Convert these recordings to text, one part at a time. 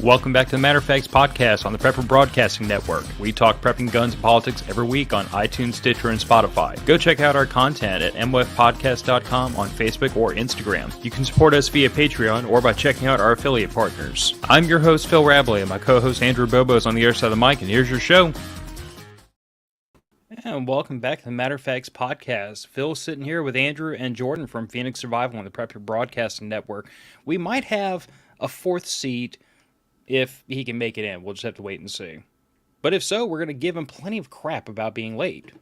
Welcome back to the Matter of Facts podcast on the Prepper Broadcasting Network. We talk prepping, guns, and politics every week on iTunes, Stitcher, and Spotify. Go check out our content at MoFpodcast.com on Facebook or Instagram. You can support us via Patreon or by checking out our affiliate partners. I'm your host, Phil Rabalais, and my co-host, Andrew Bobo, is on the other side of the mic, and here's your show. And welcome back to the Matter of Facts podcast. Phil's sitting here with Andrew and Jordan from Phoenix Survival on the Prepper Broadcasting Network. We might have a fourth seat if he can make it in. We'll just have to wait and see. But if so, we're going to give him plenty of crap about being late.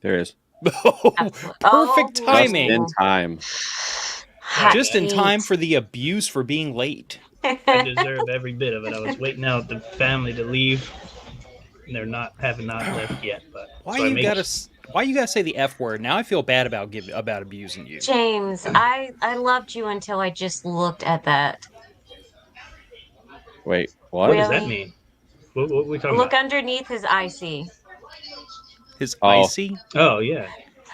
There is. Perfect timing. Just in time. Just in time for the abuse for being late. I deserve every bit of it. I was waiting out the family to leave, and they're not left yet. But why you gotta say the F word? Now I feel bad about abusing you. James, I loved you until I just looked at that. Wait, what? What does that mean? What are we talking Look about? underneath his icy. His icy? Oh, yeah.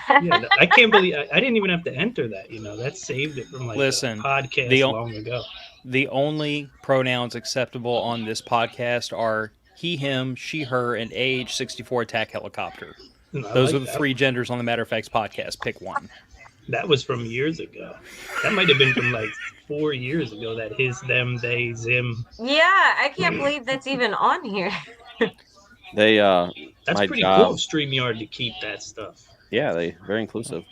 Yeah, I can't believe I didn't even have to enter that. You know, that saved it from like a podcast long ago. The only pronouns acceptable on this podcast are he, him, she, her, and age 64 attack helicopter. Those are the three genders on the Matter of Facts podcast. Pick one. That was from years ago. That might have been from like 4 years ago. That his, them, they, zim. Yeah, I can't believe that's even on here. That's pretty cool of StreamYard to keep that stuff. Yeah, they very inclusive.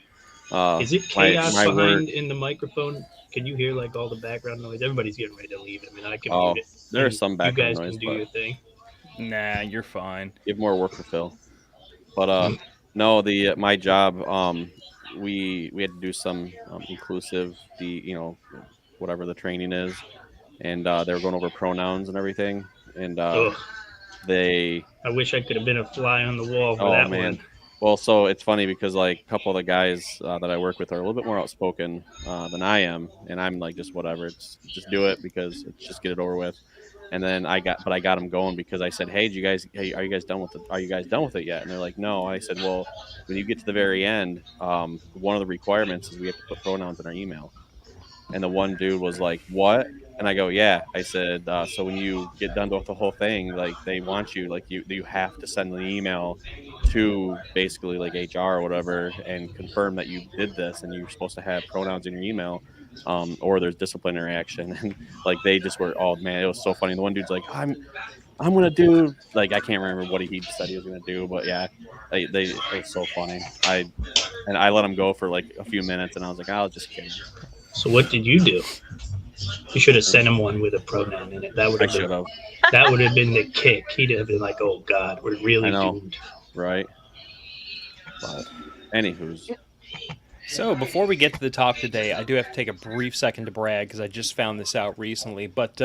Is it chaos behind in the microphone? Can you hear like all the background noise? Everybody's getting ready to leave. I mean, I can mute it. There's some background noise. You guys can do your thing. Nah, you're fine. You have more work for Phil. But no, my job, we had to do some inclusive, whatever the training is, and they were going over pronouns and everything, and I wish I could have been a fly on the wall for that one. Well, so it's funny because like a couple of the guys that I work with are a little bit more outspoken than I am, and I'm like, just whatever, just do it because just get it over with. And then I got them going because I said, "Hey, are you guys done with it? Are you guys done with it yet?" And they're like, "No." I said, "Well, when you get to the very end, one of the requirements is we have to put pronouns in our email." And the one dude was like, "What?" And I go, "Yeah." I said, "So when you get done with the whole thing, like they want you, like you have to send an email to basically like HR or whatever and confirm that you did this and you're supposed to have pronouns in your email." Or there's disciplinary action, and like they just were, oh man, it was so funny. The one dude's like, I'm gonna do, like, I can't remember what he said he was gonna do, but yeah, it was so funny. I let him go for like a few minutes, and I was like, I'll just kidding. So what did you do? You should have sent him one with a pronoun in it. That would have been the kick. He'd have been like, oh God, we're really doomed. Right? But anywho's. So, before we get to the talk today, I do have to take a brief second to brag because I just found this out recently. But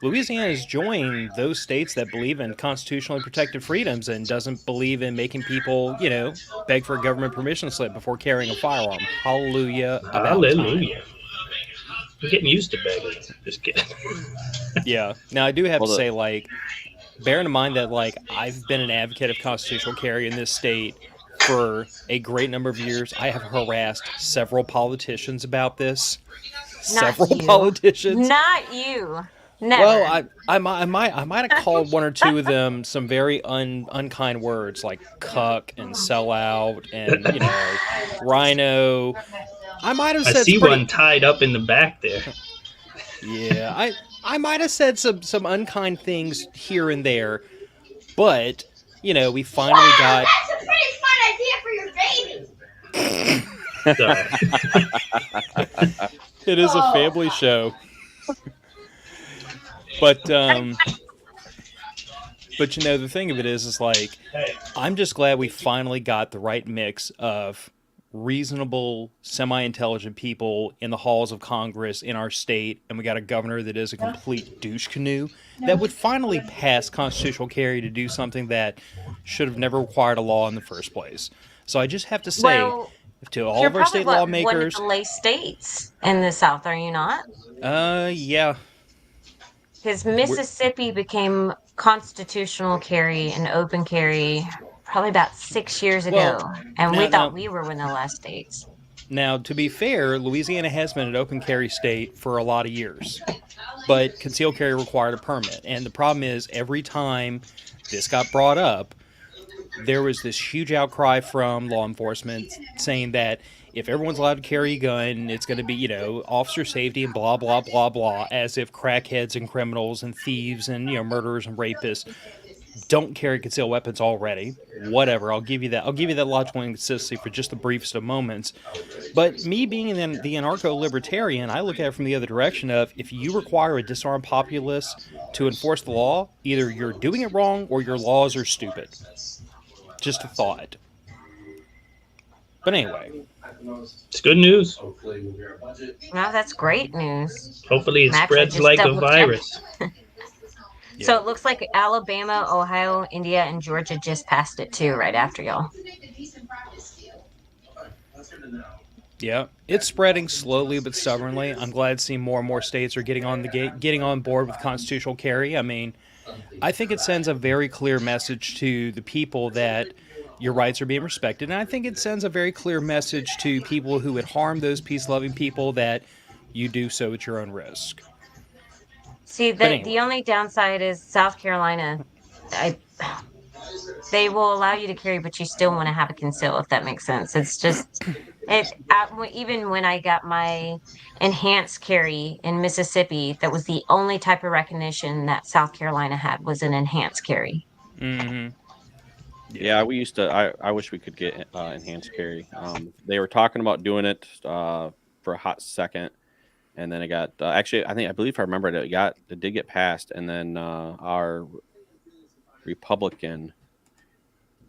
Louisiana has joined those states that believe in constitutionally protected freedoms and doesn't believe in making people, beg for a government permission slip before carrying a firearm. Hallelujah. Hallelujah. I'm getting used to begging. Just kidding. Yeah. Now, I do have to say, bearing in mind that, I've been an advocate of constitutional carry in this state for a great number of years. I have harassed several politicians about this. Politicians. Not you. Never. Well, I might have called one or two of them some very unkind words like cuck and sellout and rhino. I might have said. I see one tied up in the back there. Yeah, I might have said some unkind things here and there, but we finally got. It is a family show. But the thing of it is I'm just glad we finally got the right mix of reasonable, semi-intelligent people in the halls of Congress in our state, and we got a governor that is a complete douche canoe that would finally pass constitutional carry to do something that should have never required a law in the first place. So I just have to say to all of our state lawmakers, one of the lay states in the South, are you not? Yeah. Because Mississippi became constitutional carry and open carry probably about 6 years ago, and we thought we were one of the last states. Now, to be fair, Louisiana has been an open carry state for a lot of years, but concealed carry required a permit. And the problem is, every time this got brought up, there was this huge outcry from law enforcement saying that if everyone's allowed to carry a gun, it's going to be, officer safety and blah, blah, blah, blah, as if crackheads and criminals and thieves and, murderers and rapists don't carry concealed weapons already. Whatever, I'll give you that. I'll give you that logical inconsistency for just the briefest of moments. But me being the anarcho-libertarian, I look at it from the other direction of, if you require a disarmed populace to enforce the law, either you're doing it wrong or your laws are stupid. Just a thought. But anyway. It's good news. Wow, that's great news. Hopefully it spreads like a virus. Yeah. So it looks like Alabama, Ohio, India, and Georgia just passed it too, right after y'all. Yeah, it's spreading slowly but stubbornly. I'm glad to see more and more states are getting on board with constitutional carry. I mean, I think it sends a very clear message to the people that your rights are being respected, and I think it sends a very clear message to people who would harm those peace-loving people that you do so at your own risk. See, the only downside is South Carolina. They will allow you to carry, but you still want to have a conceal, if that makes sense. It's just, even when I got my enhanced carry in Mississippi, that was the only type of recognition that South Carolina had, was an enhanced carry. Mm-hmm. Yeah, we used to. I wish we could get enhanced carry. They were talking about doing it for a hot second, and then it got actually. I believe if I remember it did get passed, and then our Republican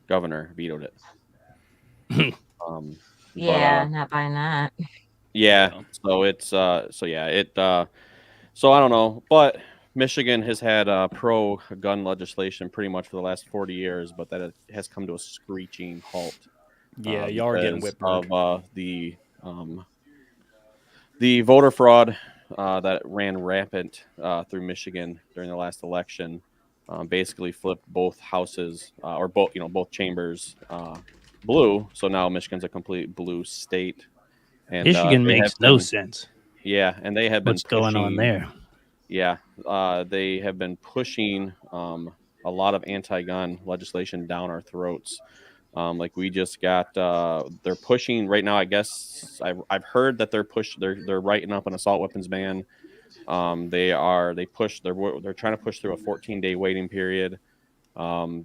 governor vetoed it. Not buying that. Yeah, so it's so I don't know, but Michigan has had pro-gun legislation pretty much for the last 40 years, but that has come to a screeching halt. Yeah, y'all are getting whipped of the voter fraud that ran rampant through Michigan during the last election. Basically flipped both houses or both chambers blue. So now Michigan's a complete blue state. And Michigan makes no sense. Yeah, and they have been pushing, going on there. Yeah, they have been pushing a lot of anti-gun legislation down our throats. Like we just got, they're pushing right now. I guess I've heard that they're writing up an assault weapons ban. They're trying to push through a 14-day waiting period.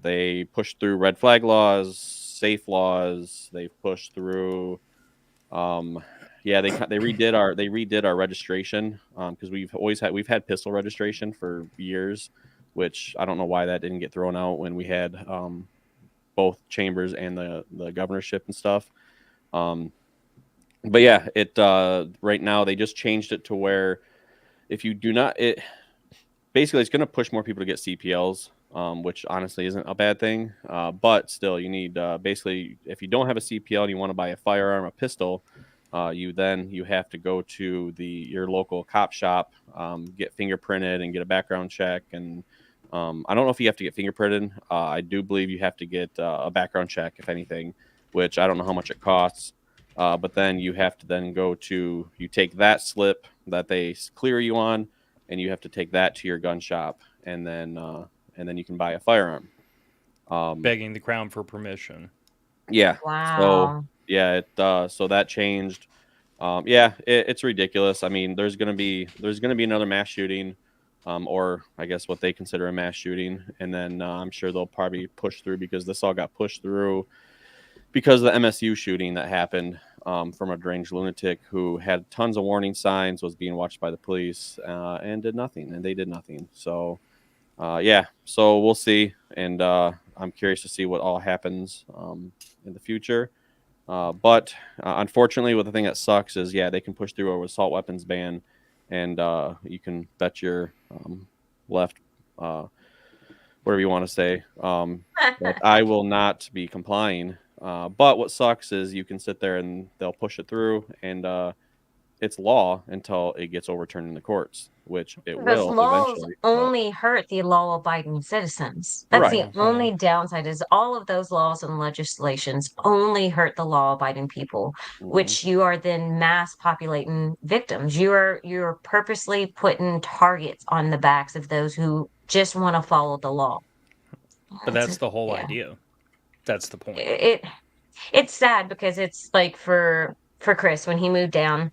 They pushed through red flag laws, safe laws. They've pushed through. They redid our registration because we've had pistol registration for years, which I don't know why that didn't get thrown out when we had both chambers and the governorship and stuff. But yeah, right now they just changed it to where if you do not, basically it's going to push more people to get CPLs, which honestly isn't a bad thing. But still, you need basically if you don't have a CPL and you want to buy a firearm, a pistol. You have to go to your local cop shop, get fingerprinted and get a background check. And I don't know if you have to get fingerprinted. I do believe you have to get a background check, if anything, which I don't know how much it costs. But then you have to you take that slip that they clear you on, and you have to take that to your gun shop, and then you can buy a firearm. Begging the crown for permission. Yeah. Wow. So, yeah, so that changed. It's ridiculous. I mean, there's gonna be another mass shooting, or I guess what they consider a mass shooting, and then I'm sure they'll probably push through because this all got pushed through because of the MSU shooting that happened from a deranged lunatic who had tons of warning signs, was being watched by the police, and did nothing, and they did nothing. So, so we'll see, and I'm curious to see what all happens in the future. But unfortunately, the thing that sucks is, they can push through an assault weapons ban, and you can bet your left, whatever you want to say, that I will not be complying. But what sucks is you can sit there and they'll push it through, and it's law until it gets overturned in the courts, which it Those will laws eventually. only hurt the law-abiding citizens. That's Right. the only downside is all of those laws and legislations only hurt the law-abiding people, which you are then mass populating victims. You're purposely putting targets on the backs of those who just want to follow the law. But that's the whole Yeah. idea. That's the point. It's sad because it's like for Chris when he moved down,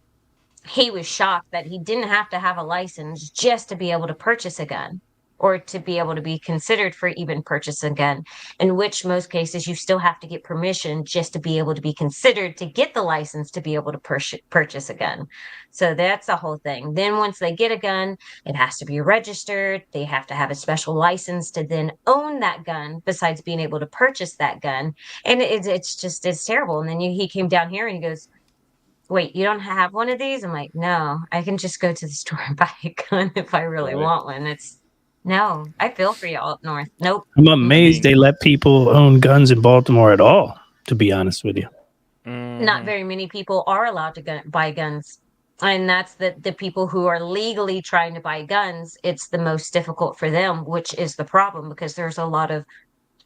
he was shocked that he didn't have to have a license just to be able to purchase a gun or to be able to be considered for even purchase a gun, in which most cases you still have to get permission just to be able to be considered to get the license to be able to purchase a gun. So that's the whole thing. Then once they get a gun, it has to be registered. They have to have a special license to then own that gun besides being able to purchase that gun. And it's terrible. And then he came down here and he goes, wait, you don't have one of these? I'm like, no, I can just go to the store and buy a gun if I really want one. No, I feel for y'all up north. Nope. I'm amazed they let people own guns in Baltimore at all, to be honest with you. Not very many people are allowed to buy guns. And that's the people who are legally trying to buy guns. It's the most difficult for them, which is the problem because there's a lot of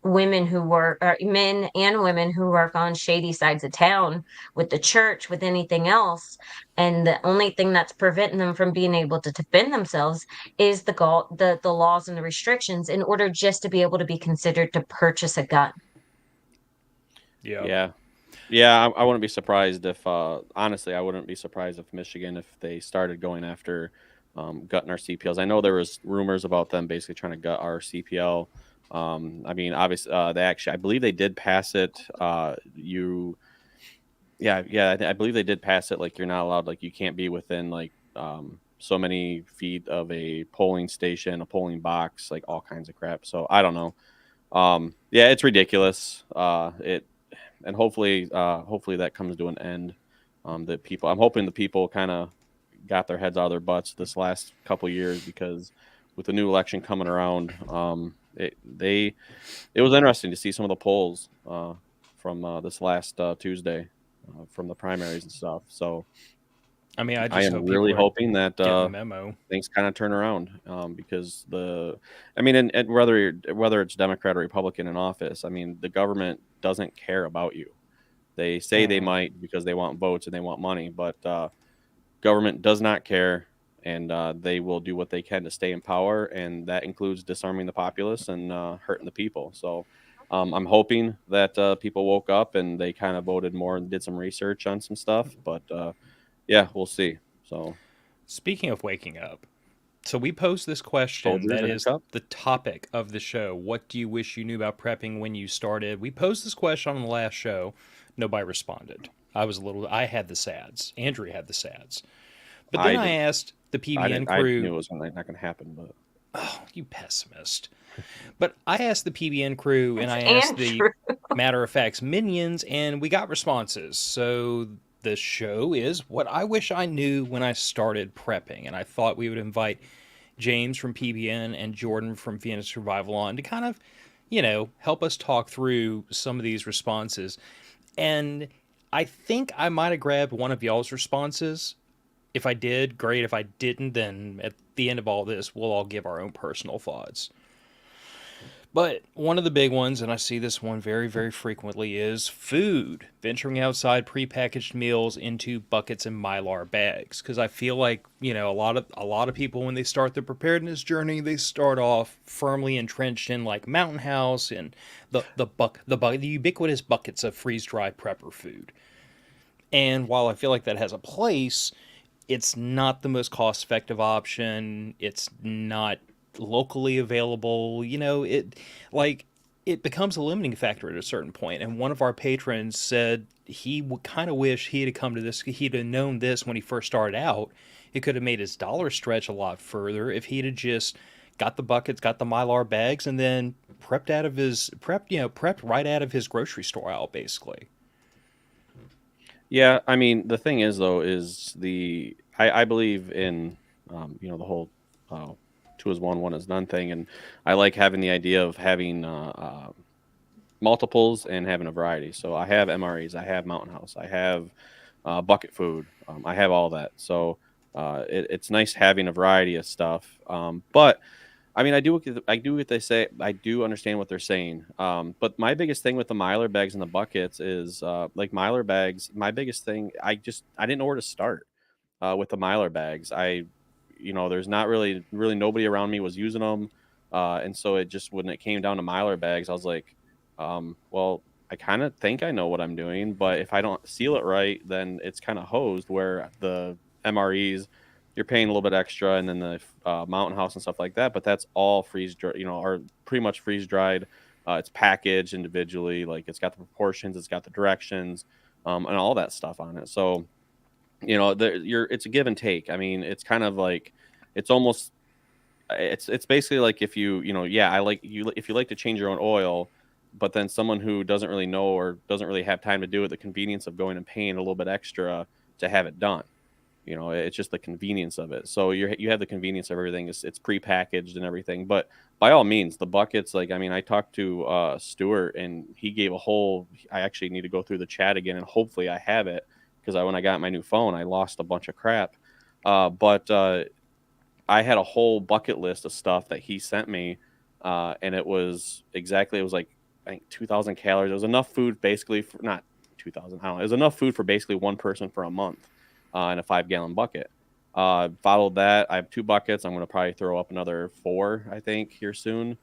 women who work, or men and women who work on shady sides of town with the church, with anything else. And the only thing that's preventing them from being able to defend themselves is the laws and the restrictions in order just to be able to be considered to purchase a gun. Yeah. I wouldn't be surprised if, honestly, I wouldn't be surprised if Michigan, if they started going after gutting our CPLs. I know there was rumors about them basically trying to gut our CPL. I mean, obviously, I believe they did pass it. I believe they did pass it. Like, you're not allowed, like, you can't be within like so many feet of a polling station, a polling box, like all kinds of crap. So I don't know. It's ridiculous. And hopefully that comes to an end. I'm hoping the people kind of got their heads out of their butts this last couple of years, because with the new election coming around, it was interesting to see some of the polls from this last Tuesday from the primaries and stuff. So I mean, I am really hoping that memo. things kind of turn around, because and whether it's Democrat or Republican in office, I mean, the government doesn't care about you. They say they might because they want votes and they want money, but government does not care. And they will do what they can to stay in power, and that includes disarming the populace and hurting the people. So I'm hoping that people woke up and they kind of voted more and did some research on some stuff. But we'll see. So speaking of waking up, so we posed this question that is the topic of the show. What do you wish you knew about prepping when you started? We posed this question on the last show. Nobody responded. I had the sads. Andrew had the sads. But then I asked the PBN crew. I knew it was not going to happen, but you pessimist. But I asked the PBN crew and I asked the Matter of Facts Minions, and we got responses. So the show is what I wish I knew when I started prepping, and I thought we would invite James from PBN and Jordan from Vienna Survival on to kind of, help us talk through some of these responses. And I think I might have grabbed one of y'all's responses. If I did, great. If I didn't, then at the end of all this, we'll all give our own personal thoughts. But one of the big ones, and I see this one very, very frequently, is food. Venturing outside prepackaged meals into buckets and Mylar bags. Because I feel like, a lot of people, when they start their preparedness journey, they start off firmly entrenched in like Mountain House and the ubiquitous buckets of freeze-dried prepper food. And while I feel like that has a place, it's not the most cost-effective option. It's not locally available. It becomes a limiting factor at a certain point. And one of our patrons said he would kind of wish he had come to this. He'd have known this when he first started out. It could have made his dollar stretch a lot further if he'd have just got the buckets, got the Mylar bags, and then prepped right out of his grocery store aisle, basically. Yeah, I mean, the thing is, though, is I believe in, the whole 2 is 1, 1 is none thing. And I like having the idea of having multiples and having a variety. So I have MREs, I have Mountain House, I have bucket food. I have all that. So it's nice having a variety of stuff. But I mean, I do what they say. I do understand what they're saying. But my biggest thing with the Mylar bags and the buckets is like Mylar bags. My biggest thing, I didn't know where to start with the Mylar bags. There's not really nobody around me was using them, and so it just when it came down to Mylar bags, I was like, well, I kind of think I know what I'm doing, but if I don't seal it right, then it's kind of hosed. Where the MREs, you're paying a little bit extra, and then the Mountain House and stuff like that. But that's all freeze dry, are pretty much freeze dried. It's packaged individually, like it's got the proportions, it's got the directions, and all that stuff on it. So, it's a give and take. I mean, it's kind of like it's almost it's basically like if I like you if you like to change your own oil, but then someone who doesn't really know or doesn't really have time to do it, the convenience of going and paying a little bit extra to have it done. It's just the convenience of it. So you have the convenience of everything. It's prepackaged and everything. But by all means, the buckets, like, I mean, I talked to Stuart and he gave I actually need to go through the chat again and hopefully I have it because when I got my new phone, I lost a bunch of crap. But I had a whole bucket list of stuff that he sent me. And it was like, I think 2,000 calories. It was enough food basically for not 2,000. I don't know. It was enough food for basically one person for a month. In a 5-gallon bucket. Followed that. I have 2 buckets. I'm going to probably throw up another 4, I think, here soon,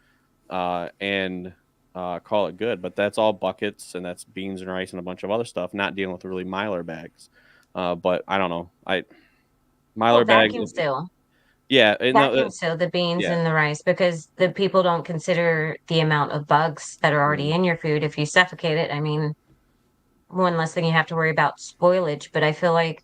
and call it good. But that's all buckets, and that's beans and rice and a bunch of other stuff. Not dealing with really Mylar bags. But I don't know. Mylar bags. Vacuum seal. Yeah, vacuum seal the beans and the rice because the people don't consider the amount of bugs that are already in your food. If you suffocate it, I mean, one less thing you have to worry about spoilage. But I feel like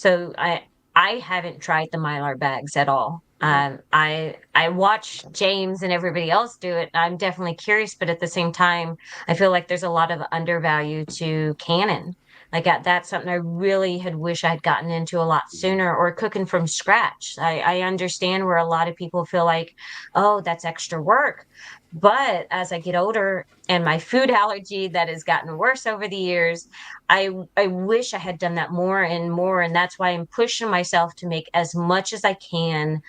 I haven't tried the Mylar bags at all. I watch James and everybody else do it. I'm definitely curious, but at the same time, I feel like there's a lot of undervalue to Canon. Like that's something I really had wish I'd gotten into a lot sooner, or cooking from scratch. I understand where a lot of people feel like, oh, that's extra work. But as I get older and my food allergy that has gotten worse over the years, I wish I had done that more and more. And that's why I'm pushing myself to make as much as I can,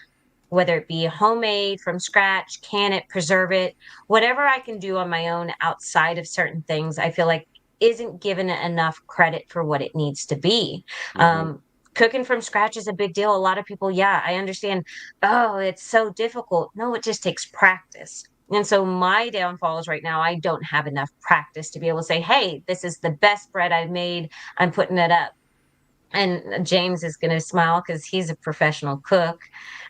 whether it be homemade from scratch, can it, preserve it, whatever I can do on my own outside of certain things, I feel like isn't given enough credit for what it needs to be. Cooking from scratch is a big deal. A lot of people, I understand. Oh, it's so difficult. No, it just takes practice. And so my downfall is right now, I don't have enough practice to be able to say, hey, this is the best bread I've made. I'm putting it up. And James is going to smile because he's a professional cook.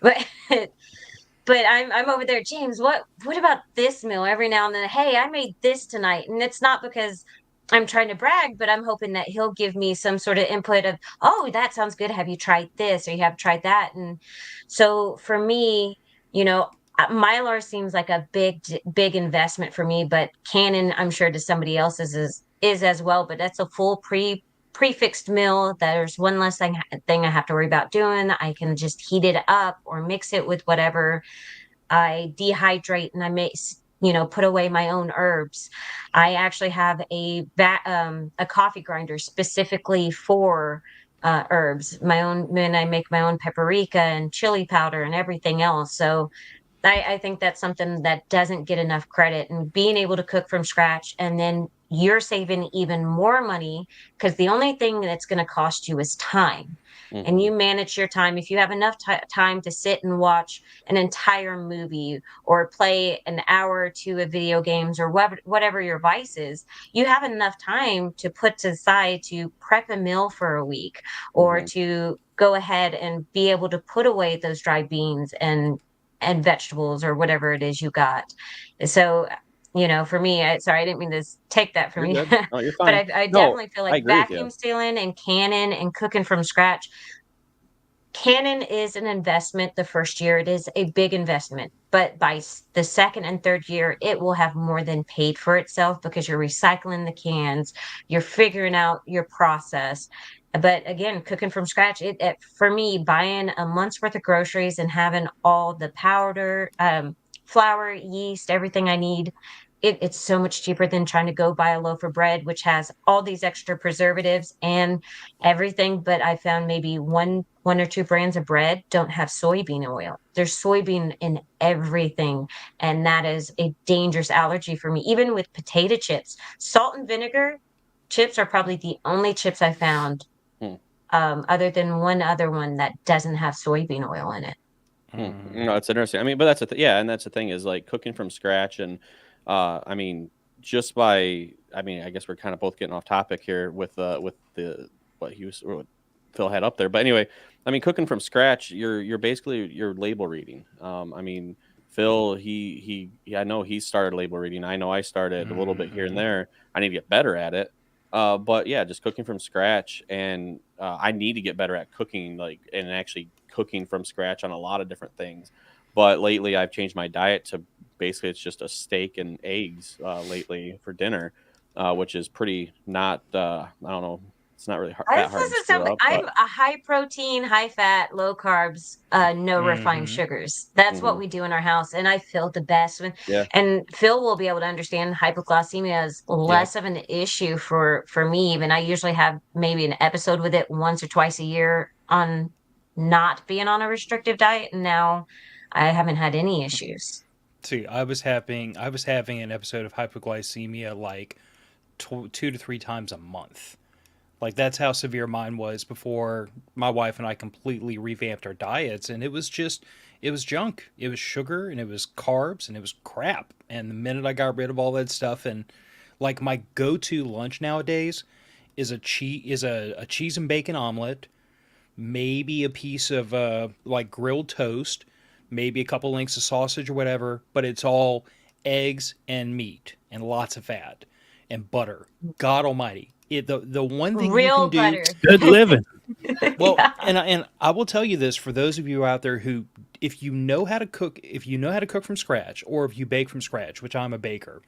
But but I'm over there, James, what about this meal every now and then? Hey, I made this tonight. And it's not because I'm trying to brag, but I'm hoping that he'll give me some sort of input of, oh, that sounds good. Have you tried this or you have tried that? And so for me, Mylar seems like a big investment for me, but Canon, I'm sure to somebody else is as well, but that's a full prefixed meal. There's one less thing I have to worry about doing. I can just heat it up or mix it with whatever. I dehydrate and I make, put away my own herbs. I actually have a coffee grinder specifically for herbs. And I make my own paprika and chili powder and everything else. So I think that's something that doesn't get enough credit, and being able to cook from scratch, and then you're saving even more money because the only thing that's going to cost you is time. And you manage your time. If you have enough time to sit and watch an entire movie or play an hour or two of video games or whatever your vice is, you have enough time to put to the side to prep a meal for a week or to go ahead and be able to put away those dry beans and vegetables or whatever it is you got. So, for me, sorry, I didn't mean to take that from you. Oh, you're fine. But I definitely feel like vacuum sealing and Canon and cooking from scratch. Canon is an investment the first year. It is a big investment. But by the second and third year, it will have more than paid for itself because you're recycling the cans. You're figuring out your process. But again, cooking from scratch, for me, buying a month's worth of groceries and having all the powder, flour, yeast, everything I need it's so much cheaper than trying to go buy a loaf of bread, which has all these extra preservatives and everything. But I found maybe one or two brands of bread don't have soybean oil. There's soybean in everything, and that is a dangerous allergy for me. Even with potato chips, salt and vinegar chips are probably the only chips I found, other than one other one that doesn't have soybean oil in it. No, it's interesting. I mean, but that's and that's the thing is like cooking from scratch, and I mean, just by, I mean, I guess we're kind of both getting off topic here with the what Phil had up there, but anyway, I mean, cooking from scratch, you're basically you're label reading. I mean, Phil, I know he started label reading. I know I started a little bit here and there. I need to get better at it. But yeah, just cooking from scratch, and I need to get better at cooking, like, and actually cooking from scratch on a lot of different things. But lately I've changed my diet to basically it's just a steak and eggs lately for dinner, which is pretty not, I don't know. It's not really that hard to screw up, I'm a high protein, high fat, low carbs, no refined sugars. That's what we do in our house. And I feel the best. And Phil will be able to understand hypoglycemia is less of an issue for me. Even I usually have maybe an episode with it once or twice a year on not being on a restrictive diet. And now I haven't had any issues. See, I was having an episode of hypoglycemia like 2 to 3 times a month. Like, that's how severe mine was before my wife and I completely revamped our diets. And it was junk. It was sugar, and it was carbs, and it was crap. And the minute I got rid of all that stuff, and like my go-to lunch nowadays is a cheese and bacon omelet, maybe a piece of like grilled toast, maybe a couple links of sausage or whatever, but it's all eggs and meat and lots of fat and butter. God almighty. The one thing Real you can butter. do, good living. well, and I will tell you this for those of you out there who, if you know how to cook from scratch, or if you bake from scratch, which I'm a baker,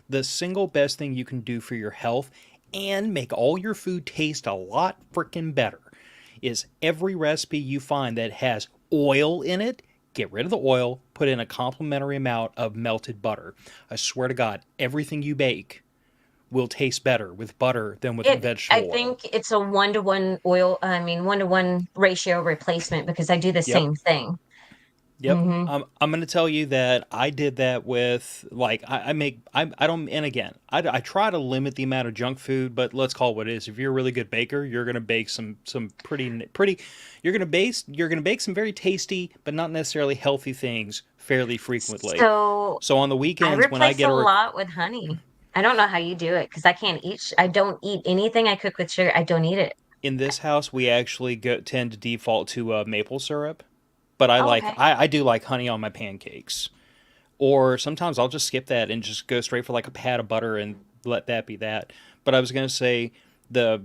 the single best thing you can do for your health and make all your food taste a lot freaking better is every recipe you find that has oil in it, get rid of the oil, put in a complimentary amount of melted butter. I swear to God, everything you bake will taste better with butter than with vegetable oil. I think it's a 1-to-1 1-to-1 ratio replacement, because I do the same thing. Yep. I'm going to tell you that I did that with, like, I try to limit the amount of junk food, but let's call it what it is. If you're a really good baker, you're going to bake some pretty, you're going to bake some very tasty, but not necessarily healthy things fairly frequently. So on the weekends when I get a lot with honey. I don't know how you do it, because I don't eat anything I cook with sugar. I don't eat it. In this house, we actually tend to default to maple syrup, but I do like honey on my pancakes. Or sometimes I'll just skip that and just go straight for like a pat of butter and let that be that. But I was going to say the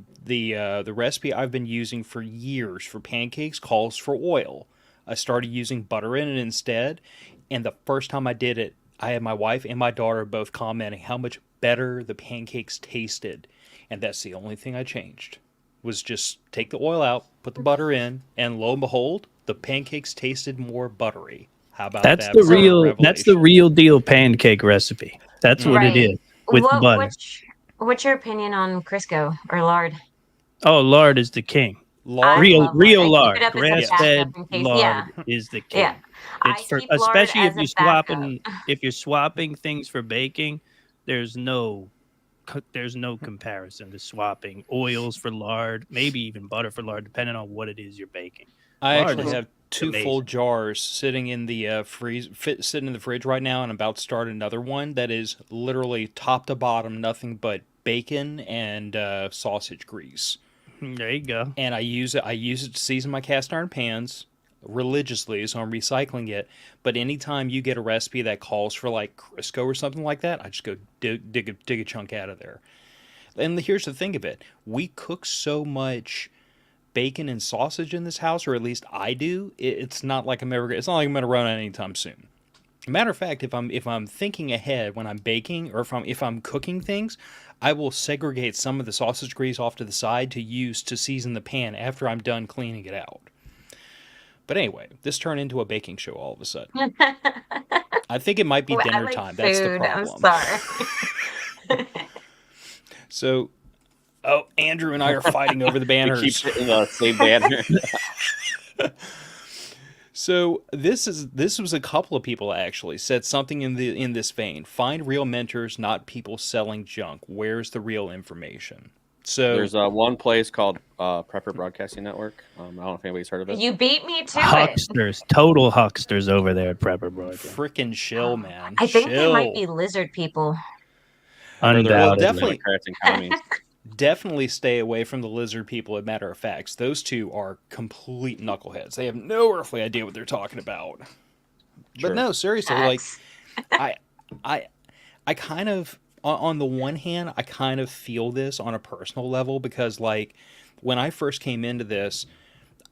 recipe I've been using for years for pancakes calls for oil. I started using butter in it instead, and the first time I did it, I had my wife and my daughter both commenting how much better the pancakes tasted, and that's the only thing I changed, was just take the oil out, put the butter in, and lo and behold, the pancakes tasted more buttery. How about that? That's the real deal pancake recipe. That's what it is with butter. What's your opinion on Crisco or lard? Oh, lard is the king. Real lard, grass-fed lard is the king. Yeah. It's especially if you're swapping things for baking. There's no comparison to swapping oils for lard, maybe even butter for lard, depending on what it is you're baking. I actually have 2 full jars sitting in the sitting in the fridge right now, and I'm about to start another one that is literally top to bottom nothing but bacon and sausage grease. There you go. And I use it to season my cast iron pans religiously, so I'm recycling it. But anytime you get a recipe that calls for like Crisco or something like that, I just go dig a chunk out of there. And here's the thing of it: we cook so much bacon and sausage in this house, or at least I do. It's not like I'm going to run out anytime soon. Matter of fact, if I'm thinking ahead when I'm baking, or if I'm cooking things, I will segregate some of the sausage grease off to the side to use to season the pan after I'm done cleaning it out. But anyway, this turned into a baking show all of a sudden. I think it might be dinner time. Food. That's the problem. I'm sorry. So, Andrew and I are fighting over the banners. We keep hitting the same banner. So this was a couple of people actually said something in this vein. Find real mentors, not people selling junk. Where's the real information? So there's one place called Prepper Broadcasting Network. I don't know if anybody's heard of it. You beat me to Hucksters, total hucksters over there at Prepper Broadcasting. Freaking shill, man. I think they might be lizard people. Undoubtedly. Definitely stay away from the lizard people. As a matter of fact, those two are complete knuckleheads. They have no earthly idea what they're talking about. Sure. But no, seriously, like I kind of, on the one hand, I kind of feel this on a personal level because, like, when I first came into this,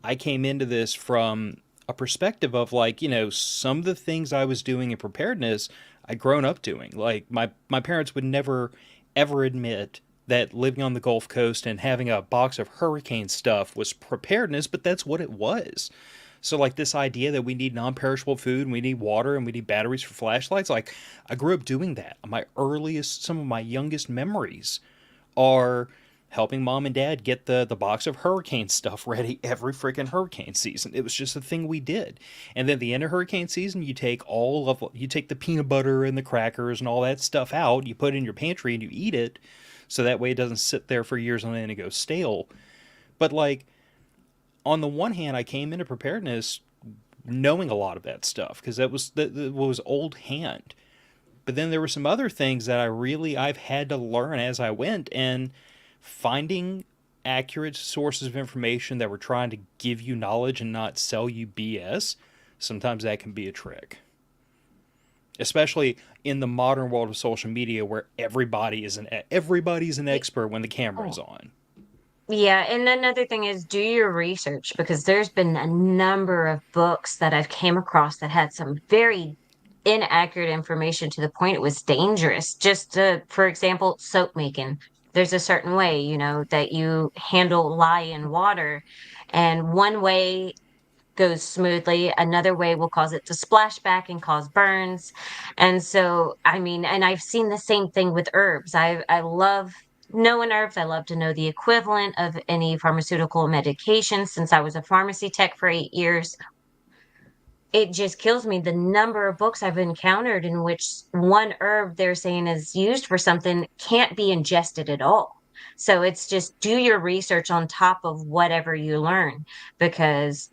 I came into this from a perspective of, like, you know, some of the things I was doing in preparedness, I'd grown up doing. Like, my parents would never, ever admit that living on the Gulf Coast and having a box of hurricane stuff was preparedness, but that's what it was. So, like, this idea that we need non-perishable food and we need water and we need batteries for flashlights, like, I grew up doing that. Some of my youngest memories are helping mom and dad get the box of hurricane stuff ready every freaking hurricane season. It was just a thing we did. And then at the end of hurricane season, you take the peanut butter and the crackers and all that stuff out, you put it in your pantry and you eat it, so that way it doesn't sit there for years on end and go stale. But, like, on the one hand, I came into preparedness knowing a lot of that stuff because that was old hand. But then there were some other things that I've had to learn as I went, and finding accurate sources of information that were trying to give you knowledge and not sell you BS, sometimes that can be a trick. Especially in the modern world of social media where everybody's an expert when the camera's on. Yeah, and another thing is do your research, because there's been a number of books that I've came across that had some very inaccurate information to the point it was dangerous. Just for example, soap making. There's a certain way, you know, that you handle lye in water, and one way goes smoothly, another way will cause it to splash back and cause burns. And so, I mean, and I've seen the same thing with herbs. I love knowing herbs. I love to know the equivalent of any pharmaceutical medication. Since I was a pharmacy tech for 8 years, it just kills me the number of books I've encountered in which one herb they're saying is used for something can't be ingested at all. So it's just do your research on top of whatever you learn, because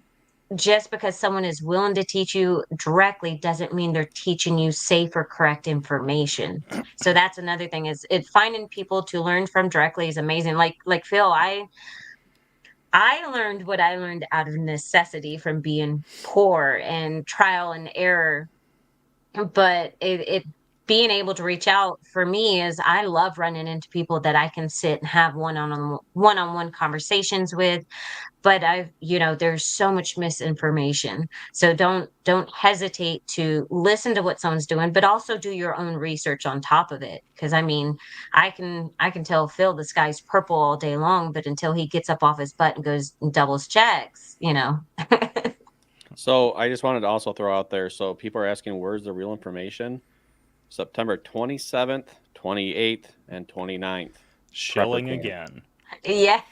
just because someone is willing to teach you directly doesn't mean they're teaching you safe or correct information. So that's another thing, is finding people to learn from directly is amazing. Like Phil, I learned what I learned out of necessity from being poor and trial and error. But it being able to reach out for me is I love running into people that I can sit and have one-on-one conversations with. But there's so much misinformation. So don't hesitate to listen to what someone's doing, but also do your own research on top of it. Because I mean, I can tell Phil the sky's purple all day long, but until he gets up off his butt and goes and doubles checks, you know. So I just wanted to also throw out there, so people are asking where's the real information. September 27th, 28th, and 29th. Shilling again. Yes,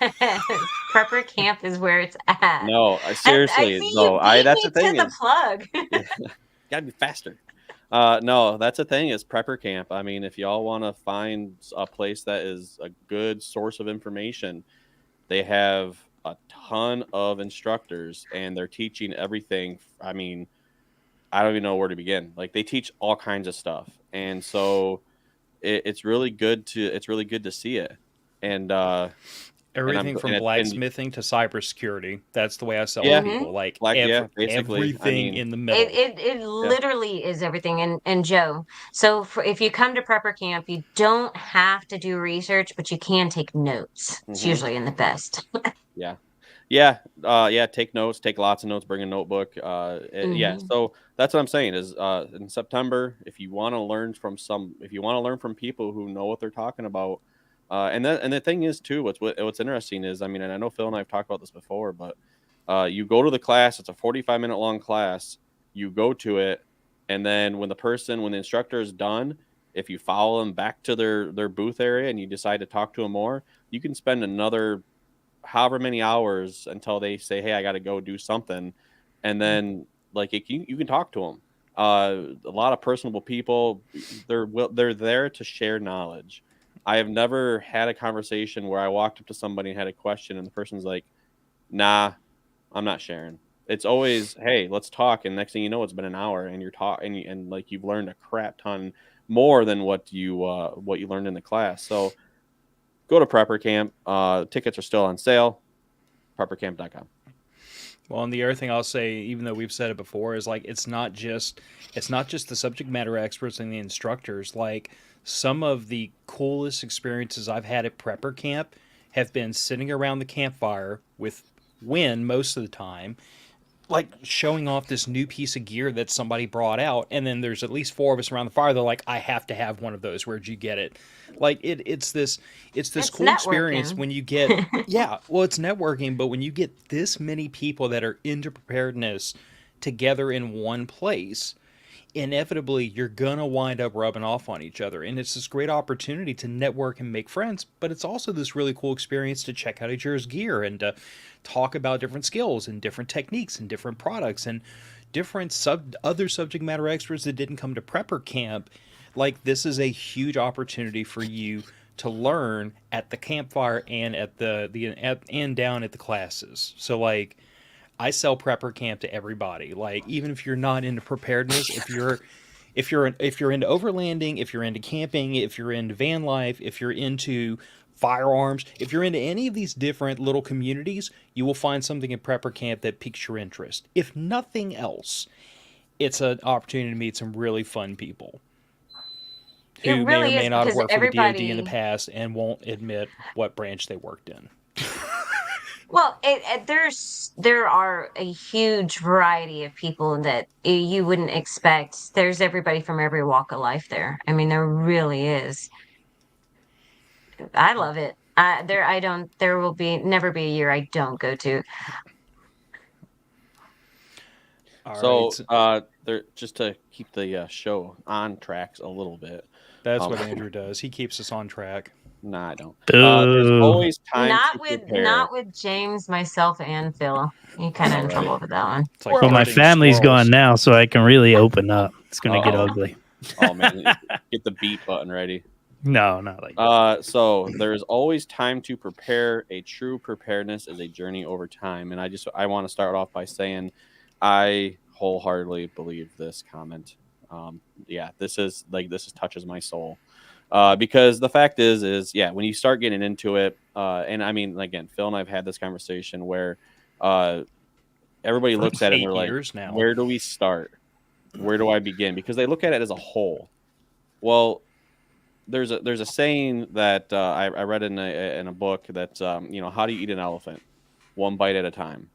prepper camp is where it's at. No, seriously, that's the thing. The plug. Gotta be faster. No, that's the thing is prepper camp. I mean, if y'all want to find a place that is a good source of information, they have a ton of instructors and they're teaching everything. I mean, I don't even know where to begin. Like, they teach all kinds of stuff, and so it's really good to see it. And everything from blacksmithing to cybersecurity. That's the way I sell people. Like, everything in the middle. It literally is everything. And Joe, so if you come to prepper camp, you don't have to do research, but you can take notes. It's usually in the best. Take notes, take lots of notes, bring a notebook. So that's what I'm saying is in September, if you want to learn from people who know what they're talking about. And the thing is too, what's interesting is, I mean, and I know Phil and I have talked about this before, but You go to the class. It's a 45-minute long class. You go to it, and then when the instructor is done, if you follow them back to their booth area and you decide to talk to them more, you can spend another however many hours until they say, hey, I got to go do something. And then you can talk to them. A lot of personable people, they're there to share knowledge. I have never had a conversation where I walked up to somebody and had a question and the person's like, nah, I'm not sharing. It's always, hey, let's talk. And next thing you know, it's been an hour and you're talking and like you've learned a crap ton more than what you learned in the class. So go to Prepper Camp. Tickets are still on sale. Preppercamp.com. Well, and the other thing I'll say, even though we've said it before, is like it's not just the subject matter experts and the instructors. Like some of the coolest experiences I've had at Prepper Camp have been sitting around the campfire with Win most of the time, like showing off this new piece of gear that somebody brought out, and then there's at least 4 of us around the fire. They're like, I have to have one of those. Where'd you get it? Like it's this cool experience when you get it's networking, but when you get this many people that are into preparedness together in one place, inevitably you're gonna wind up rubbing off on each other, and it's this great opportunity to network and make friends, but it's also this really cool experience to check out each other's gear and to talk about different skills and different techniques and different products and different other subject matter experts that didn't come to Prepper Camp. Like this is a huge opportunity for you to learn at the campfire and at and down at the classes. So like I sell Prepper Camp to everybody. Like even if you're not into preparedness, if you're into overlanding, if you're into camping, if you're into van life, if you're into firearms, if you're into any of these different little communities, you will find something in Prepper Camp that piques your interest. If nothing else, it's an opportunity to meet some really fun people who may or may not have worked for the DoD in the past and won't admit what branch they worked in. Well, there are a huge variety of people that you wouldn't expect. There's everybody from every walk of life there. I mean, there really is. I love it. There will never be a year I don't go to. Just to keep the show on tracks a little bit. That's what Andrew does. He keeps us on track. Nah, I don't. There's always time not with James, myself, and Phil. You kind of in trouble with that one. Like well, my family's gone now, so I can really open up. It's gonna get ugly. Oh man, get the beat button ready. No, not like that. So there's always time to prepare. A true preparedness is a journey over time, and I want to start off by saying I wholeheartedly believe this comment. This touches my soul. Because the fact is when you start getting into it, and I mean, again, Phil and I've had this conversation where everybody looks at it and they're like, where do we start? Where do I begin? Because they look at it as a whole. Well, there's a saying that I read in a book that how do you eat an elephant? One bite at a time.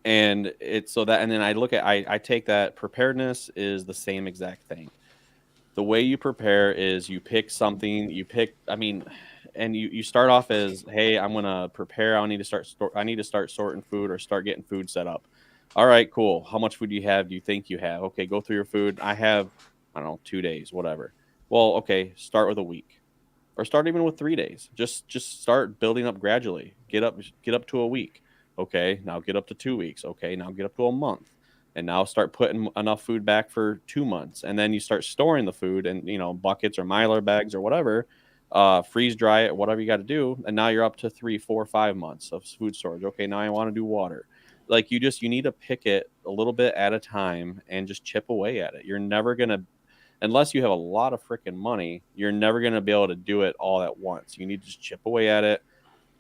And it's so that, and then I take that preparedness is the same exact thing. The way you prepare is you pick something, and you start off as, hey, I'm going to prepare. I need to start sorting food or start getting food set up. All right, cool. How much food do you think you have? Okay, go through your food. I have, 2 days, whatever. Well, okay, start with a week or start even with 3 days. Just start building up gradually. Get up to a week. Okay, now get up to 2 weeks. Okay, now get up to a month. And now start putting enough food back for 2 months. And then you start storing the food in, buckets or Mylar bags or whatever, freeze dry it, whatever you got to do. And now you're up to 3, 4, 5 months of food storage. Okay, now I want to do water. Like you need to pick it a little bit at a time and just chip away at it. You're never going to, unless you have a lot of freaking money, you're never going to be able to do it all at once. You need to just chip away at it.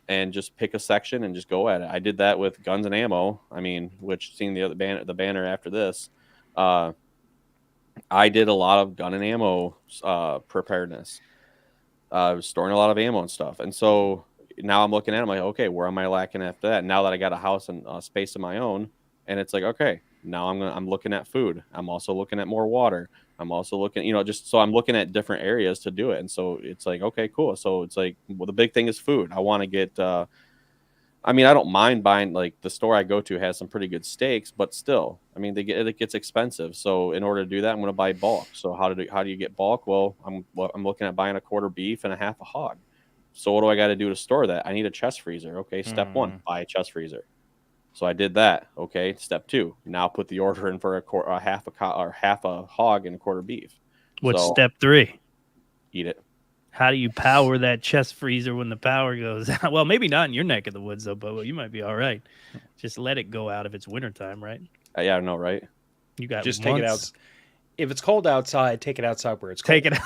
And just pick a section and just go at it. I did that with guns and ammo. Which seeing the banner after this, I did a lot of gun and ammo preparedness. I was storing a lot of ammo and stuff. And so now I'm looking at it, I'm like, okay, where am I lacking after that? Now that I got a house and space of my own, and it's like, okay, now I'm looking at food. I'm also looking at more water. I'm also looking, so I'm looking at different areas to do it. And so it's like, okay, cool. So it's like, well, the big thing is food. I want to get, I mean, I don't mind buying, like, the store I go to has some pretty good steaks, but still, I mean, it gets expensive. So in order to do that, I'm going to buy bulk. So how do you get bulk? Well, I'm looking at buying a quarter beef and a half a hog. So what do I got to do to store that? I need a chest freezer. Okay, step 1, buy a chest freezer. So I did that. Okay, step 2, now put the order in for half a hog and a quarter beef. What's step 3? Eat it. How do you power that chest freezer when the power goes out? Well, maybe not in your neck of the woods, though, Bobo. You might be all right. Just let it go out if it's wintertime, right? Yeah, I know, right? You got just take it out. If it's cold outside, take it outside where it's cold. Take it out.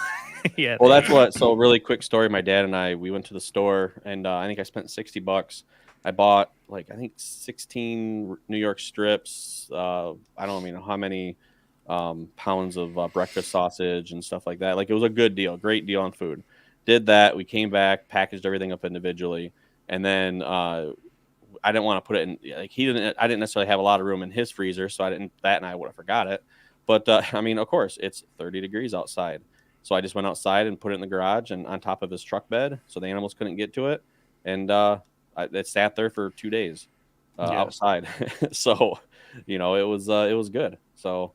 Yeah. Well, that's what. So, really quick story. My dad and I, we went to the store, and I think I spent $60. I bought, like, I think 16 New York strips. I don't know how many pounds of breakfast sausage and stuff like that. Like, it was a good deal, great deal on food. Did that. We came back, packaged everything up individually, and then I didn't want to put it in. Like, I didn't necessarily have a lot of room in his freezer, so I didn't. That, and I would have forgot it. But I mean, of course, it's 30 degrees outside, so I just went outside and put it in the garage and on top of his truck bed, so the animals couldn't get to it, and it sat there for 2 days outside. So, it was good. So,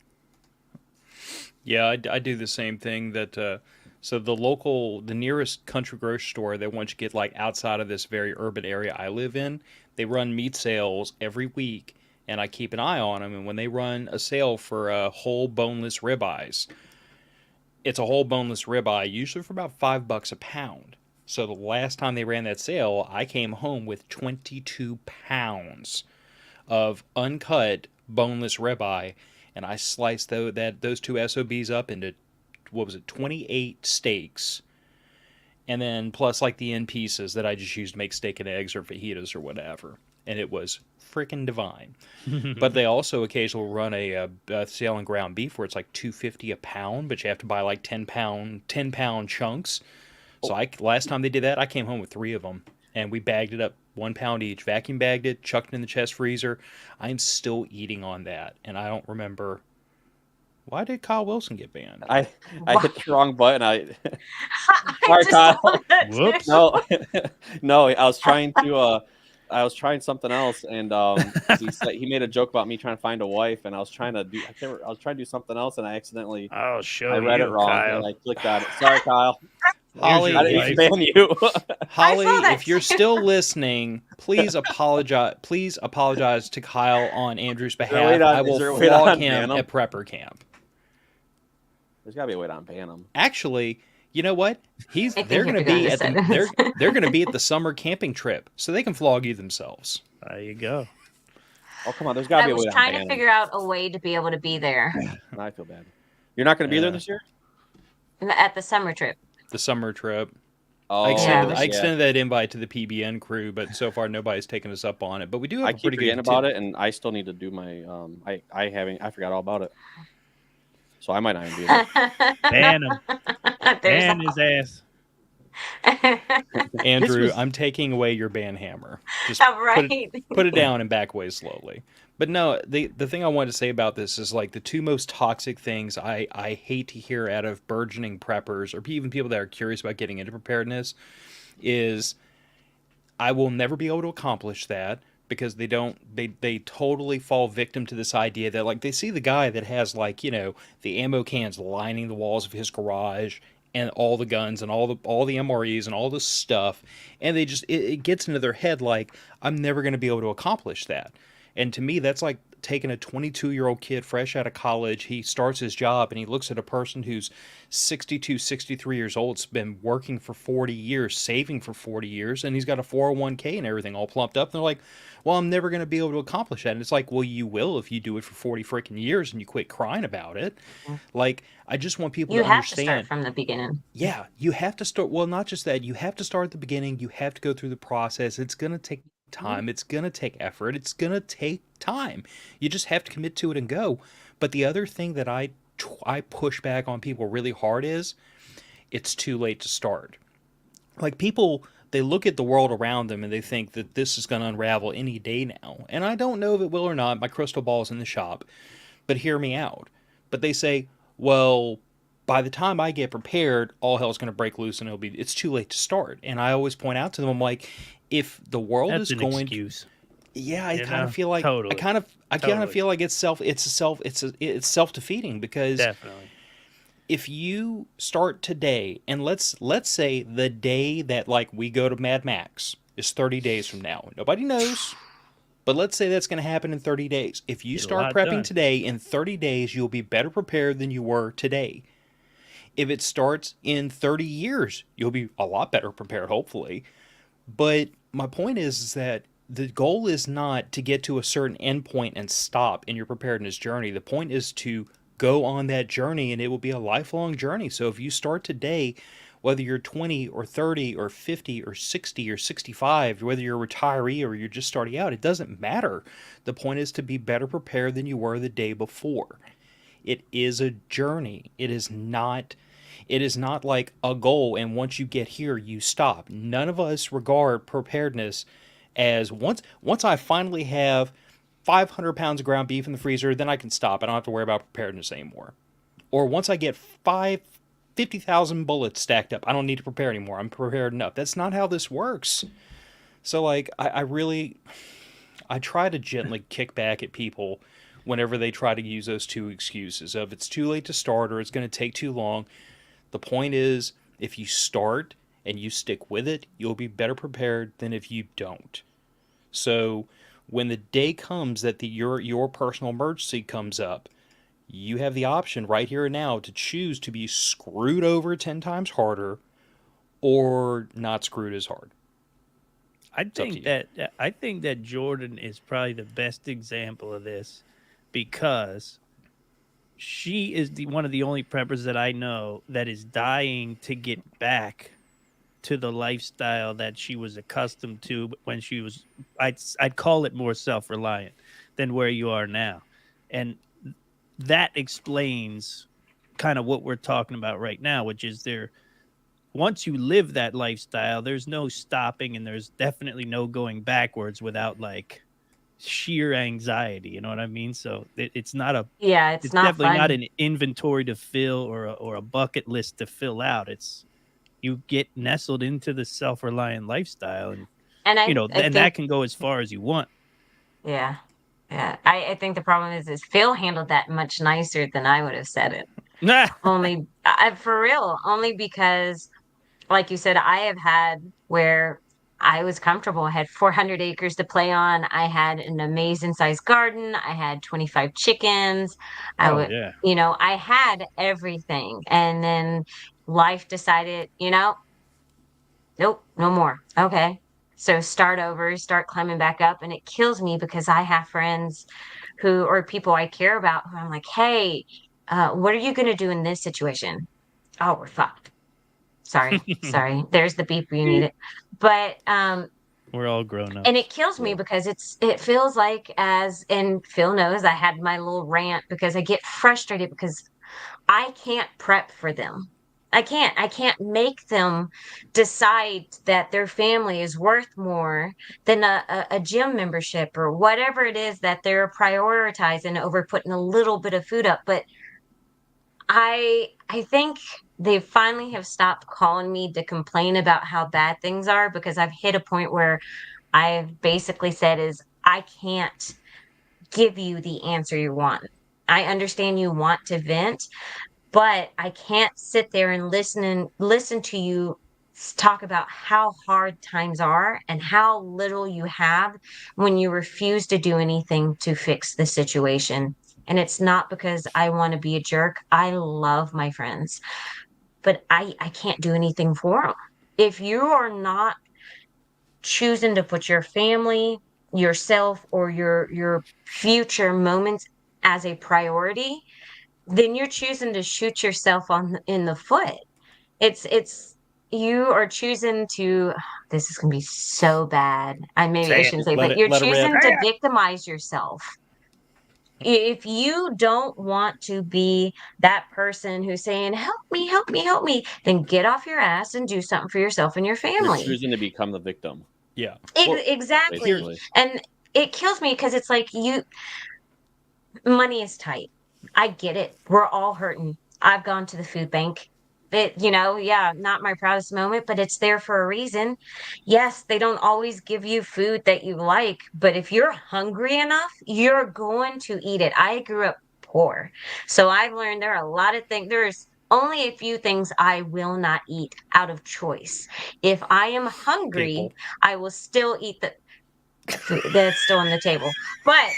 yeah, I do the same thing that. So the nearest country grocery store that once you get like outside of this very urban area I live in, they run meat sales every week, and I keep an eye on them. And when they run a sale for whole boneless ribeyes, it's a whole boneless ribeye, usually for about $5 a pound. So the last time they ran that sale, I came home with 22 pounds of uncut boneless ribeye, and I sliced those two SOBs up into 28 steaks, and then plus like the end pieces that I just used to make steak and eggs or fajitas or whatever, and it was freaking divine. But they also occasionally run a sale on ground beef where it's like $2.50 a pound, but you have to buy like 10 pound chunks. So last time they did that, I came home with 3 of them, and we bagged it up 1 pound each, vacuum bagged it, chucked it in the chest freezer. I'm still eating on that, and I don't remember. Why did Kyle Wilson get banned? I hit the wrong button. Sorry, Kyle. Whoops. No, I was trying something else, and he made a joke about me trying to find a wife, and I was trying to do something else, and I accidentally I read it wrong, Kyle. And I clicked on it. Sorry, Kyle. Holly, I didn't ban you. Holly, if you're still listening, please apologize. Please apologize to Kyle on Andrew's behalf. I will flog him at prepper camp. There's got to be a way to unban him. Actually, you know what? They're going to be at they're going to be at the summer camping trip, so they can flog you themselves. There you go. Oh, come on. There's got to be a way to unban him. I was trying to figure out a way to be able to be there. I feel bad. You're not going to be there this year? At the summer trip. The summer trip. Oh, I extended that invite to the PBN crew, but so far nobody's taken us up on it. But we do have I a keep pretty forgetting good about it, and I still need to do my I forgot all about it. So I might not even be there. Ban him. Ban his ass. Andrew, I'm taking away your ban hammer. Just put it down and back away slowly. But no, the thing I wanted to say about this is like the 2 most toxic things I hate to hear out of burgeoning preppers or even people that are curious about getting into preparedness is I will never be able to accomplish that because they totally fall victim to this idea that like they see the guy that has like, the ammo cans lining the walls of his garage and all the guns and all the MREs and all this stuff, and they just it gets into their head like I'm never going to be able to accomplish that. And to me, that's like taking a 22-year-old kid fresh out of college. He starts his job and he looks at a person who's 62, 63 years old, has been working for 40 years, saving for 40 years, and he's got a 401k and everything all plumped up. And they're like, well, I'm never going to be able to accomplish that. And it's like, well, you will if you do it for 40 freaking years and you quit crying about it. Like, I just want people to understand. You have to start from the beginning. Yeah, you have to start. Well, not just that. You have to start at the beginning. You have to go through the process. It's going to take time. It's going to take effort. It's going to take time. You just have to commit to it and go. But the other thing that I push back on people really hard is it's too late to start. Like people, they look at the world around them and they think that this is going to unravel any day now. And I don't know if it will or not. My crystal ball is in the shop. But hear me out. But they say, well, by the time I get prepared, all hell's going to break loose and it's too late to start. And I always point out to them, I'm like, if the world That's is an going, excuse. yeah, I You kind know? of feel like Totally. I kind of Totally. feel like it's self-defeating, because Definitely. if you start today, and let's say the day that like we go to Mad Max is 30 days from now. Nobody knows, but let's say that's going to happen in 30 days. If you Get a start lot prepping done. today, in 30 days you'll be better prepared than you were today. If it starts in 30 years, you'll be a lot better prepared, hopefully. But my point is that the goal is not to get to a certain endpoint and stop in your preparedness journey. The point is to go on that journey, and it will be a lifelong journey. So if you start today, whether you're 20 or 30 or 50 or 60 or 65, whether you're a retiree or you're just starting out, it doesn't matter. The point is to be better prepared than you were the day before. It is a journey. It is not like a goal, and once you get here, you stop. None of us regard preparedness as once I finally have 500 pounds of ground beef in the freezer, then I can stop. I don't have to worry about preparedness anymore. Or once I get 50,000 bullets stacked up, I don't need to prepare anymore. I'm prepared enough. That's not how this works. So, like, I try to gently kick back at people whenever they try to use those two excuses of it's too late to start or it's going to take too long. The point is, if you start and you stick with it, you'll be better prepared than if you don't. So when the day comes that your personal emergency comes up, you have the option right here and now to choose to be screwed over 10 times harder or not screwed as hard. I think that Jordan is probably the best example of this, because she is one of the only preppers that I know that is dying to get back to the lifestyle that she was accustomed to when she was, I'd call it more self-reliant than where you are now. And that explains kind of what we're talking about right now, which is once you live that lifestyle, there's no stopping, and there's definitely no going backwards without like sheer anxiety. You know what I mean? So it's not it's not definitely fun. not an inventory to fill or a bucket list to fill out. It's you get nestled into the self-reliant lifestyle, and I and that can go as far as you want. Yeah. I think the problem is Phil handled that much nicer than I would have said it. Only for real, only because, like you said, I have had where I was comfortable. I had 400 acres to play on. I had an amazing sized garden. I had 25 chickens. Yeah. I had everything. And then life decided, nope, no more. Okay. So start over, start climbing back up. And it kills me because I have friends or people I care about who I'm like, hey, what are you going to do in this situation? Oh, we're fucked. Sorry. There's the beep you need it. But we're all grown up. and it kills me because it feels like, and Phil knows, I had my little rant because I get frustrated because I can't prep for them. I can't make them decide that their family is worth more than a gym membership or whatever it is that they're prioritizing over putting a little bit of food up. But I think they finally have stopped calling me to complain about how bad things are, because I've hit a point where I've basically said is I can't give you the answer you want. I understand you want to vent, but I can't sit there and listen to you talk about how hard times are and how little you have when you refuse to do anything to fix the situation. And it's not because I want to be a jerk. I love my friends, but I can't do anything for them. If you are not choosing to put your family, yourself, or your future moments as a priority, then you're choosing to shoot yourself in the foot. It's you are choosing to, this is gonna be so bad. Maybe I shouldn't say, but you're choosing to victimize yourself. If you don't want to be that person who's saying, help me, help me, help me, then get off your ass and do something for yourself and your family. You're choosing to become the victim. Yeah. Exactly. Basically. And it kills me because it's like money is tight. I get it. We're all hurting. I've gone to the food bank. not my proudest moment, but it's there for a reason. Yes, they don't always give you food that you like, but if you're hungry enough, you're going to eat it. I grew up poor, so I've learned there are a lot of things. There's only a few things I will not eat out of choice. If I am hungry, People. I will still eat the food that's still on the table. But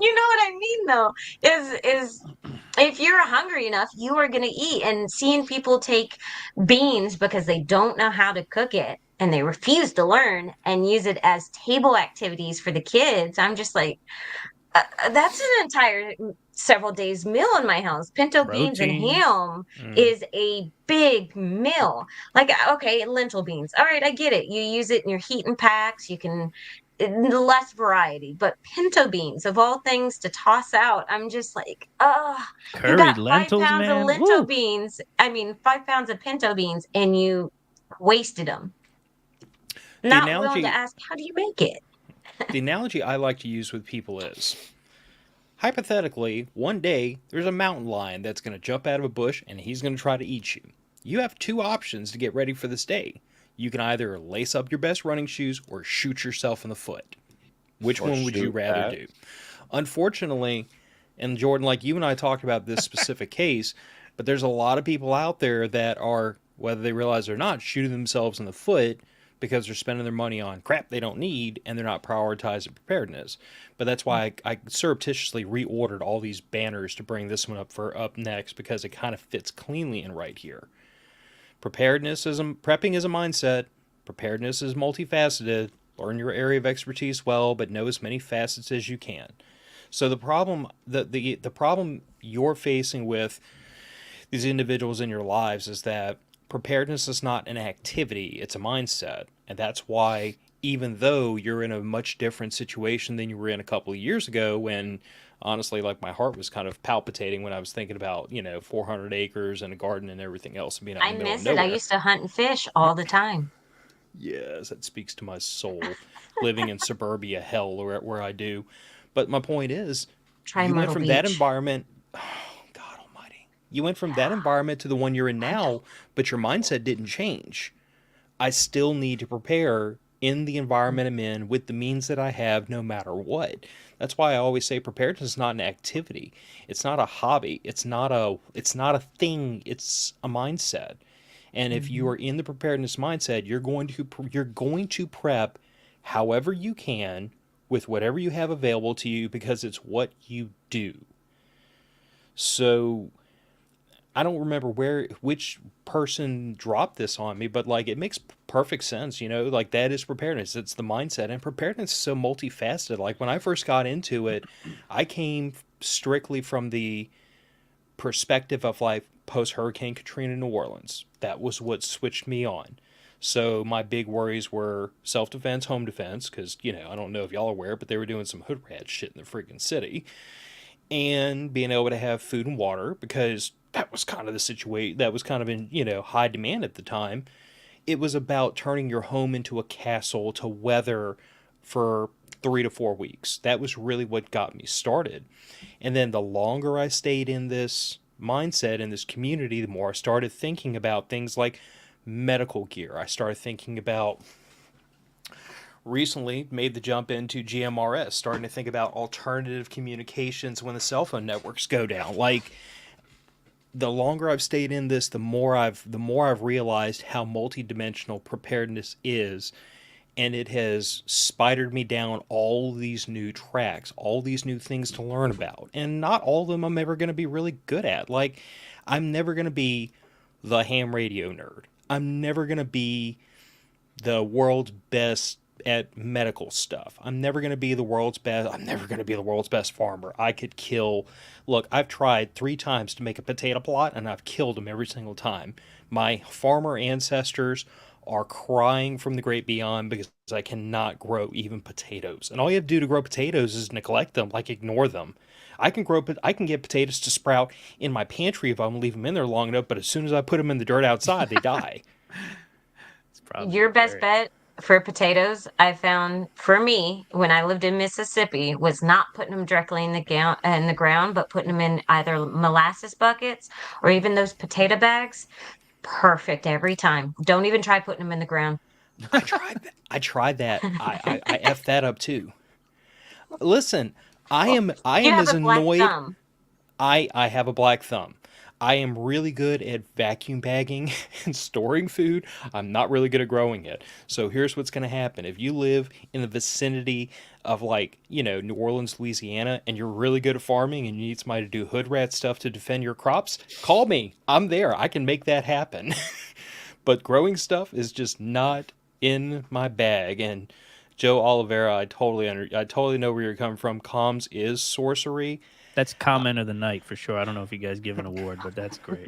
you know what I mean, though, is if you're hungry enough, you are going to eat. And seeing people take beans because they don't know how to cook it and they refuse to learn and use it as table activities for the kids, I'm just like, that's an entire several days meal in my house. Pinto beans and Protein. ham is a big meal. Like, okay, lentil beans. All right, I get it. You use it in your heat and packs. You can less variety, but pinto beans of all things to toss out. I'm just like, you Curried got 5 lentils, pounds man. of lentil Woo. beans. I mean, 5 pounds of pinto beans, and you wasted them. Not willing to ask, how do you make it? The analogy I like to use with people is, hypothetically, one day there's a mountain lion that's going to jump out of a bush and he's going to try to eat you. You have 2 options to get ready for this day. You can either lace up your best running shoes or shoot yourself in the foot. Which one would you rather do? Unfortunately, and Jordan, like you and I talked about this specific case, but there's a lot of people out there that are, whether they realize it or not, shooting themselves in the foot because they're spending their money on crap they don't need and they're not prioritizing preparedness. But that's why I surreptitiously reordered all these banners to bring this one up next, because it kind of fits cleanly in right here. Prepping is a mindset. Preparedness is multifaceted. Learn your area of expertise well, but know as many facets as you can. So the problem you're facing with these individuals in your lives is that preparedness is not an activity, it's a mindset. And that's why, even though you're in a much different situation than you were in a couple of years ago, when honestly, like, my heart was kind of palpitating when I was thinking about, 400 acres and a garden and everything else, and being out in the middle of nowhere. I used to hunt and fish all the time. Yes, that speaks to my soul, living in suburbia hell where I do. But my point is, you went from that environment, oh, God almighty. You went from that environment to the one you're in now, but your mindset didn't change. I still need to prepare in the environment I'm in with the means that I have, no matter what. That's why I always say preparedness is not an activity. It's not a hobby. It's not a thing. It's a mindset. And if you are in the preparedness mindset, you're going to prep however you can with whatever you have available to you, because it's what you do. So I don't remember which person dropped this on me, but like, it makes perfect sense, like, that is preparedness. It's the mindset, and preparedness is so multifaceted. Like, when I first got into it, I came strictly from the perspective of, like, post Hurricane Katrina in New Orleans. That was what switched me on. So my big worries were self-defense, home defense, because, I don't know if y'all are aware, but they were doing some hood rat shit in the freaking city. And being able to have food and water, because that was kind of the situation, that was kind of in, high demand at the time. It was about turning your home into a castle to weather for 3 to 4 weeks. That was really what got me started. And then the longer I stayed in this mindset, in this community, the more I started thinking about things like medical gear. I started thinking about, recently made the jump into GMRS, starting to think about alternative communications when the cell phone networks go down. Like, the longer I've stayed in this, the more I've realized how multidimensional preparedness is, and it has spidered me down all these new tracks, all these new things to learn about, and not all of them I'm ever going to be really good at. Like, I'm never going to be the ham radio nerd. I'm never going to be the world's best at medical stuff. I'm never going to be the world's best. I'm never going to be the world's best farmer. I could kill. Look, I've tried 3 times to make a potato plot, and I've killed them every single time. My farmer ancestors are crying from the great beyond because I cannot grow even potatoes. And all you have to do to grow potatoes is neglect them, like ignore them. I can get potatoes to sprout in my pantry if I'm leave them in there long enough, but as soon as I put them in the dirt outside, they die. Your best bet for potatoes, I found for me when I lived in Mississippi was not putting them directly in the ground, but putting them in either molasses buckets or even those potato bags. Perfect every time. Don't even try putting them in the ground. I tried that. I effed that up too. Listen, I You am have as a black annoyed. thumb. I have a black thumb. I am really good at vacuum bagging and storing food. I'm not really good at growing it. So here's what's going to happen. If you live in the vicinity of like, New Orleans, Louisiana, and you're really good at farming and you need somebody to do hood rat stuff to defend your crops, call me. I'm there. I can make that happen. But growing stuff is just not in my bag. And Joe Oliveira, I totally know where you're coming from. Comms is sorcery. That's comment of the night for sure. I don't know if you guys give an award, but that's great.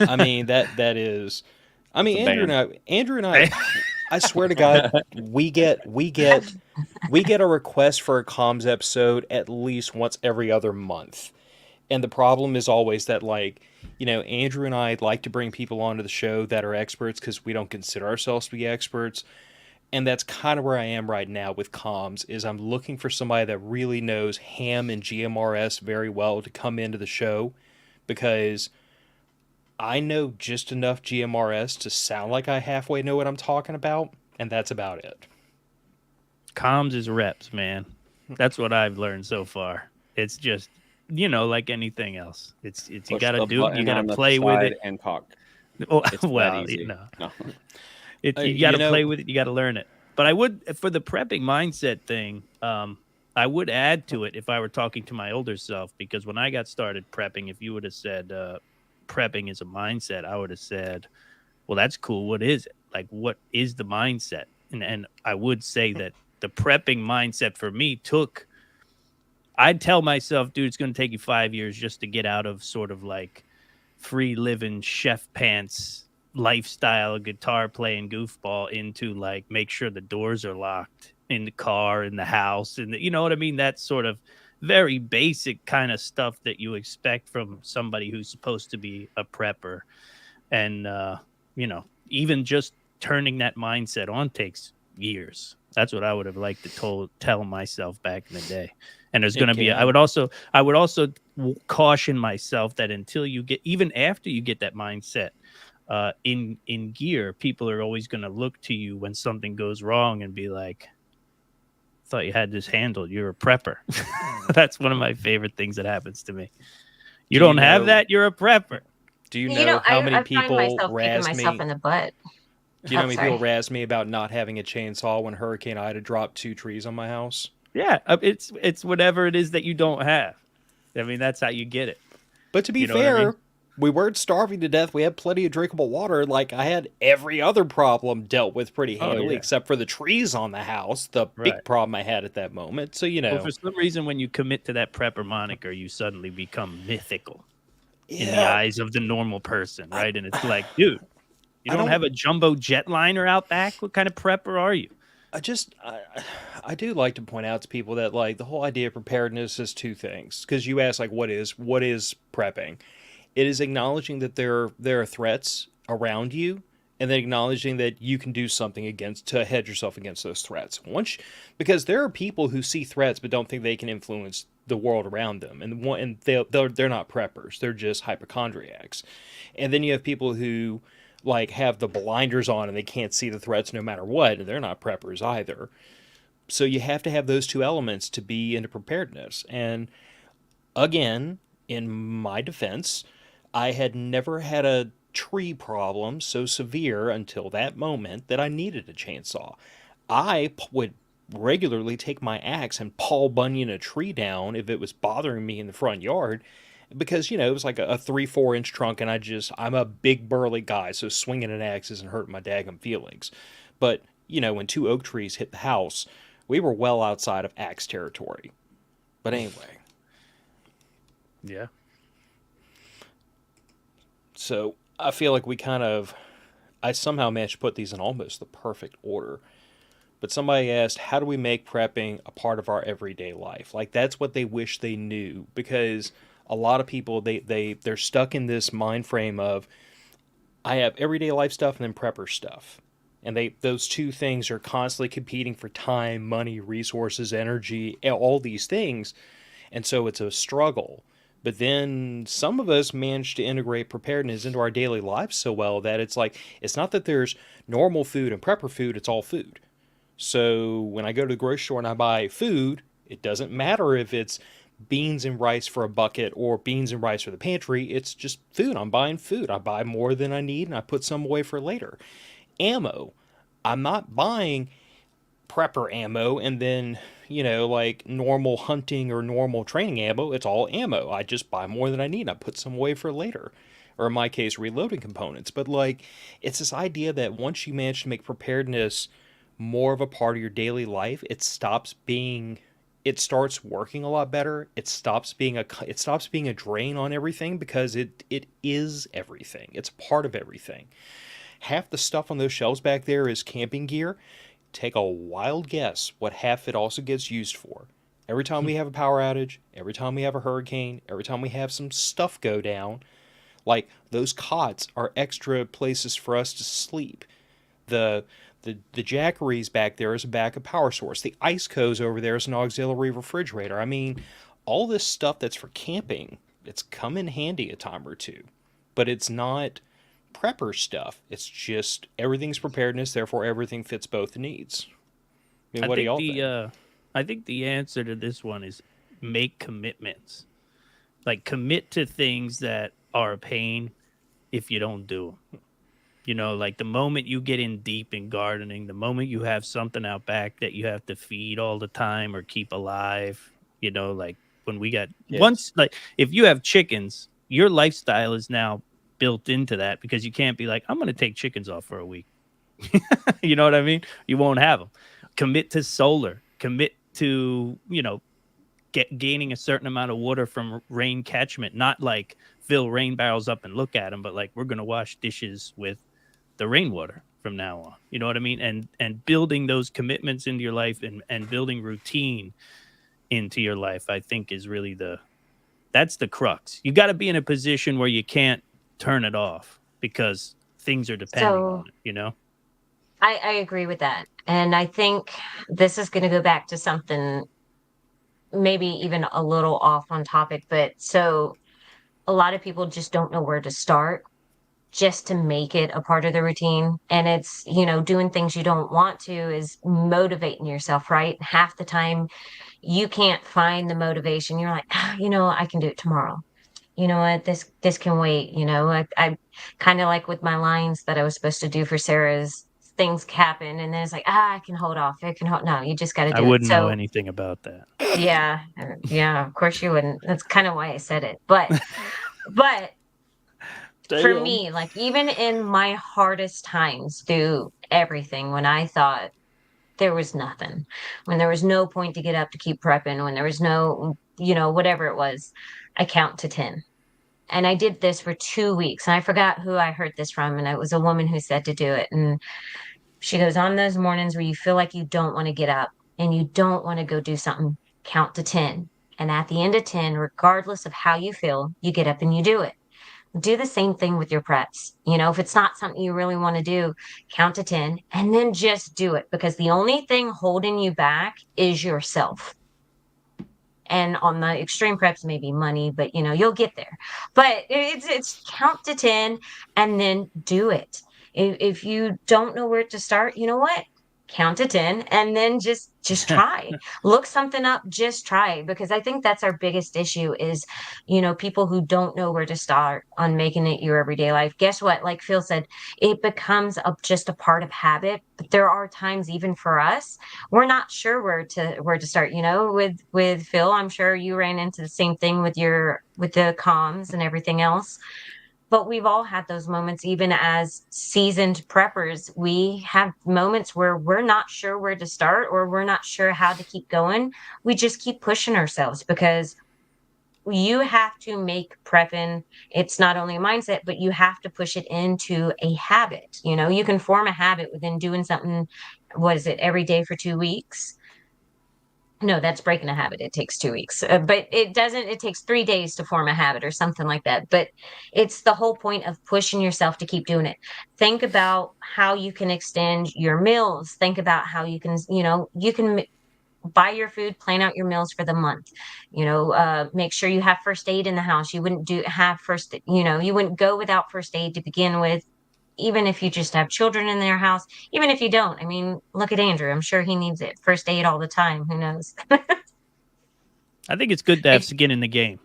I mean that is. I mean Andrew and I. I swear to God, we get a request for a comms episode at least once every other month, and the problem is always that Andrew and I like to bring people onto the show that are experts because we don't consider ourselves to be experts. And that's kind of where I am right now with comms, is I'm looking for somebody that really knows ham and GMRS very well to come into the show, because I know just enough GMRS to sound like I halfway know what I'm talking about, and that's about it. Comms is reps, man. That's what I've learned so far. It's just, like anything else. It's you got to do it. You got to play with it and talk. Oh, well, no. You got to play with it. You got to learn it. But I would, for the prepping mindset thing, I would add to it if I were talking to my older self, because when I got started prepping, if you would have said prepping is a mindset, I would have said, well, that's cool. What is it? Like, what is the mindset? And I would say that the prepping mindset for me I'd tell myself, dude, it's going to take you 5 years just to get out of sort of like free living chef pants lifestyle, guitar playing goofball into like make sure the doors are locked in the car, in the house, and you know what I mean? That sort of very basic kind of stuff that you expect from somebody who's supposed to be a prepper. And even just turning that mindset on takes years. That's what I would have liked to tell myself back in the day. And there's going to be, I would also caution myself that until you get, even after you get that mindset in gear, people are always going to look to you when something goes wrong and be like, I thought you had this handled. You're a prepper. That's one of my favorite things that happens to me. You don't have that? You're a prepper. Do you know how many people razz me? Myself in the butt. Do you know how many people razz me about not having a chainsaw when Hurricane Ida dropped 2 trees on my house? Yeah, it's whatever it is that you don't have. I mean, that's how you get it. But to be fair, we weren't starving to death. We had plenty of drinkable water. Like, I had every other problem dealt with pretty handily, except for the trees on the house, the big problem I had at that moment. So, Well, for some reason, when you commit to that prepper moniker, you suddenly become mythical in the eyes of the normal person, right? And it's like, dude, you don't have a jumbo jetliner out back? What kind of prepper are you? I do like to point out to people that, like, the whole idea of preparedness is 2 things. Because you ask, like, what is prepping? It is acknowledging that there are threats around you, and then acknowledging that you can do something to hedge yourself against those threats. Because there are people who see threats but don't think they can influence the world around them, and they're not preppers; they're just hypochondriacs. And then you have people who like have the blinders on and they can't see the threats no matter what, and they're not preppers either. So you have to have those 2 elements to be into preparedness. And again, in my defense, I had never had a tree problem so severe until that moment that I needed a chainsaw. I would regularly take my axe and Paul Bunyan a tree down if it was bothering me in the front yard, because, it was like a 3-4 inch trunk, and I'm a big burly guy, so swinging an axe isn't hurting my daggum feelings. But, when 2 oak trees hit the house, we were well outside of axe territory. But anyway. Yeah. So I feel like I somehow managed to put these in almost the perfect order. But somebody asked, how do we make prepping a part of our everyday life? Like, that's what they wish they knew, because a lot of people, they're stuck in this mind frame of, I have everyday life stuff and then prepper stuff. And those two things are constantly competing for time, money, resources, energy, all these things. And so it's a struggle. But then some of us manage to integrate preparedness into our daily lives so well that it's like, it's not that there's normal food and prepper food, it's all food. So when I go to the grocery store and I buy food, it doesn't matter if it's beans and rice for a bucket or beans and rice for the pantry. It's just food. I'm buying food. I buy more than I need and I put some away for later. Ammo. I'm not buying prepper ammo and then, like normal hunting or normal training ammo. It's all ammo. I just buy more than I need. I put some away for later. Or in my case, reloading components. But like, it's this idea that once you manage to make preparedness more of a part of your daily life, it starts working a lot better. It stops being a drain on everything because it is everything. It's part of everything. Half the stuff on those shelves back there is camping gear. Take a wild guess what half it also gets used for. Every time we have a power outage, every time we have a hurricane, every time we have some stuff go down, like those cots are extra places for us to sleep. The Jackeries back there is a backup power source. The ice co's over there is an auxiliary refrigerator. I mean, all this stuff that's for camping, it's come in handy a time or two. But it's not prepper stuff. It's just everything's preparedness, therefore everything fits both needs. I mean, what do y'all think? I think the answer to this one is make commitments. Like, commit to things that are a pain if you don't do them. Like the moment you get in deep in gardening, the moment you have something out back that you have to feed all the time or keep alive, like when we got once, like if you have chickens, your lifestyle is now built into that because you can't be like, I'm going to take chickens off for a week. You know what I mean? You won't have them. Commit to solar, commit to, gaining a certain amount of water from rain catchment, not like fill rain barrels up and look at them, but like we're going to wash dishes with the rainwater from now on. You know what I mean? And building those commitments into your life and building routine into your life, I think is really that's the crux. You got to be in a position where you can't turn it off because things are depending on it, I agree with that. And I think this is going to go back to something maybe even a little off on topic, but so a lot of people just don't know where to start just to make it a part of the routine. And it's, doing things you don't want to is motivating yourself, right? Half the time you can't find the motivation. You're like, I can do it tomorrow. You know what? This can wait. I kind of like with my lines that I was supposed to do for Sarah's, things happen and then it's like, I can hold off. I can hold. No, you just got to do it. I wouldn't know anything about that. Yeah. Yeah. Of course you wouldn't. That's kind of why I said it. But for me, like even in my hardest times through everything, when I thought there was nothing, when there was no point to get up to keep prepping, when there was no, whatever it was, I count to 10. And I did this for 2 weeks. And I forgot who I heard this from. And it was a woman who said to do it. And she goes, on those mornings where you feel like you don't want to get up and you don't want to go do something, count to 10. And at the end of 10, regardless of how you feel, you get up and you do it. Do the same thing with your preps. If it's not something you really want to do, count to 10 and then just do it, because the only thing holding you back is yourself. And on the extreme preps, maybe money, but you'll get there. But it's count to 10 and then do it. If you don't know where to start, you know what? Count to 10 and then just try. Look something up, just try. Because I think that's our biggest issue is, people who don't know where to start on making it your everyday life. Guess what? Like Phil said, it becomes just a part of habit. But there are times even for us, we're not sure where to start. With Phil, I'm sure you ran into the same thing with the comms and everything else. But we've all had those moments, even as seasoned preppers. We have moments where we're not sure where to start or we're not sure how to keep going. We just keep pushing ourselves because you have to make prepping. It's not only a mindset, but you have to push it into a habit. You can form a habit within doing something, every day for 2 weeks? No, that's breaking a habit. It takes 2 weeks, but it doesn't. It takes 3 days to form a habit or something like that. But it's the whole point of pushing yourself to keep doing it. Think about how you can extend your meals. Think about how you can, you can buy your food, plan out your meals for the month. Make sure you have first aid in the house. You wouldn't you wouldn't go without first aid to begin with, even if you just have children in their house, even if you don't. I mean, look at Andrew. I'm sure he needs it. First aid all the time. Who knows? I think it's good to have skin in the game.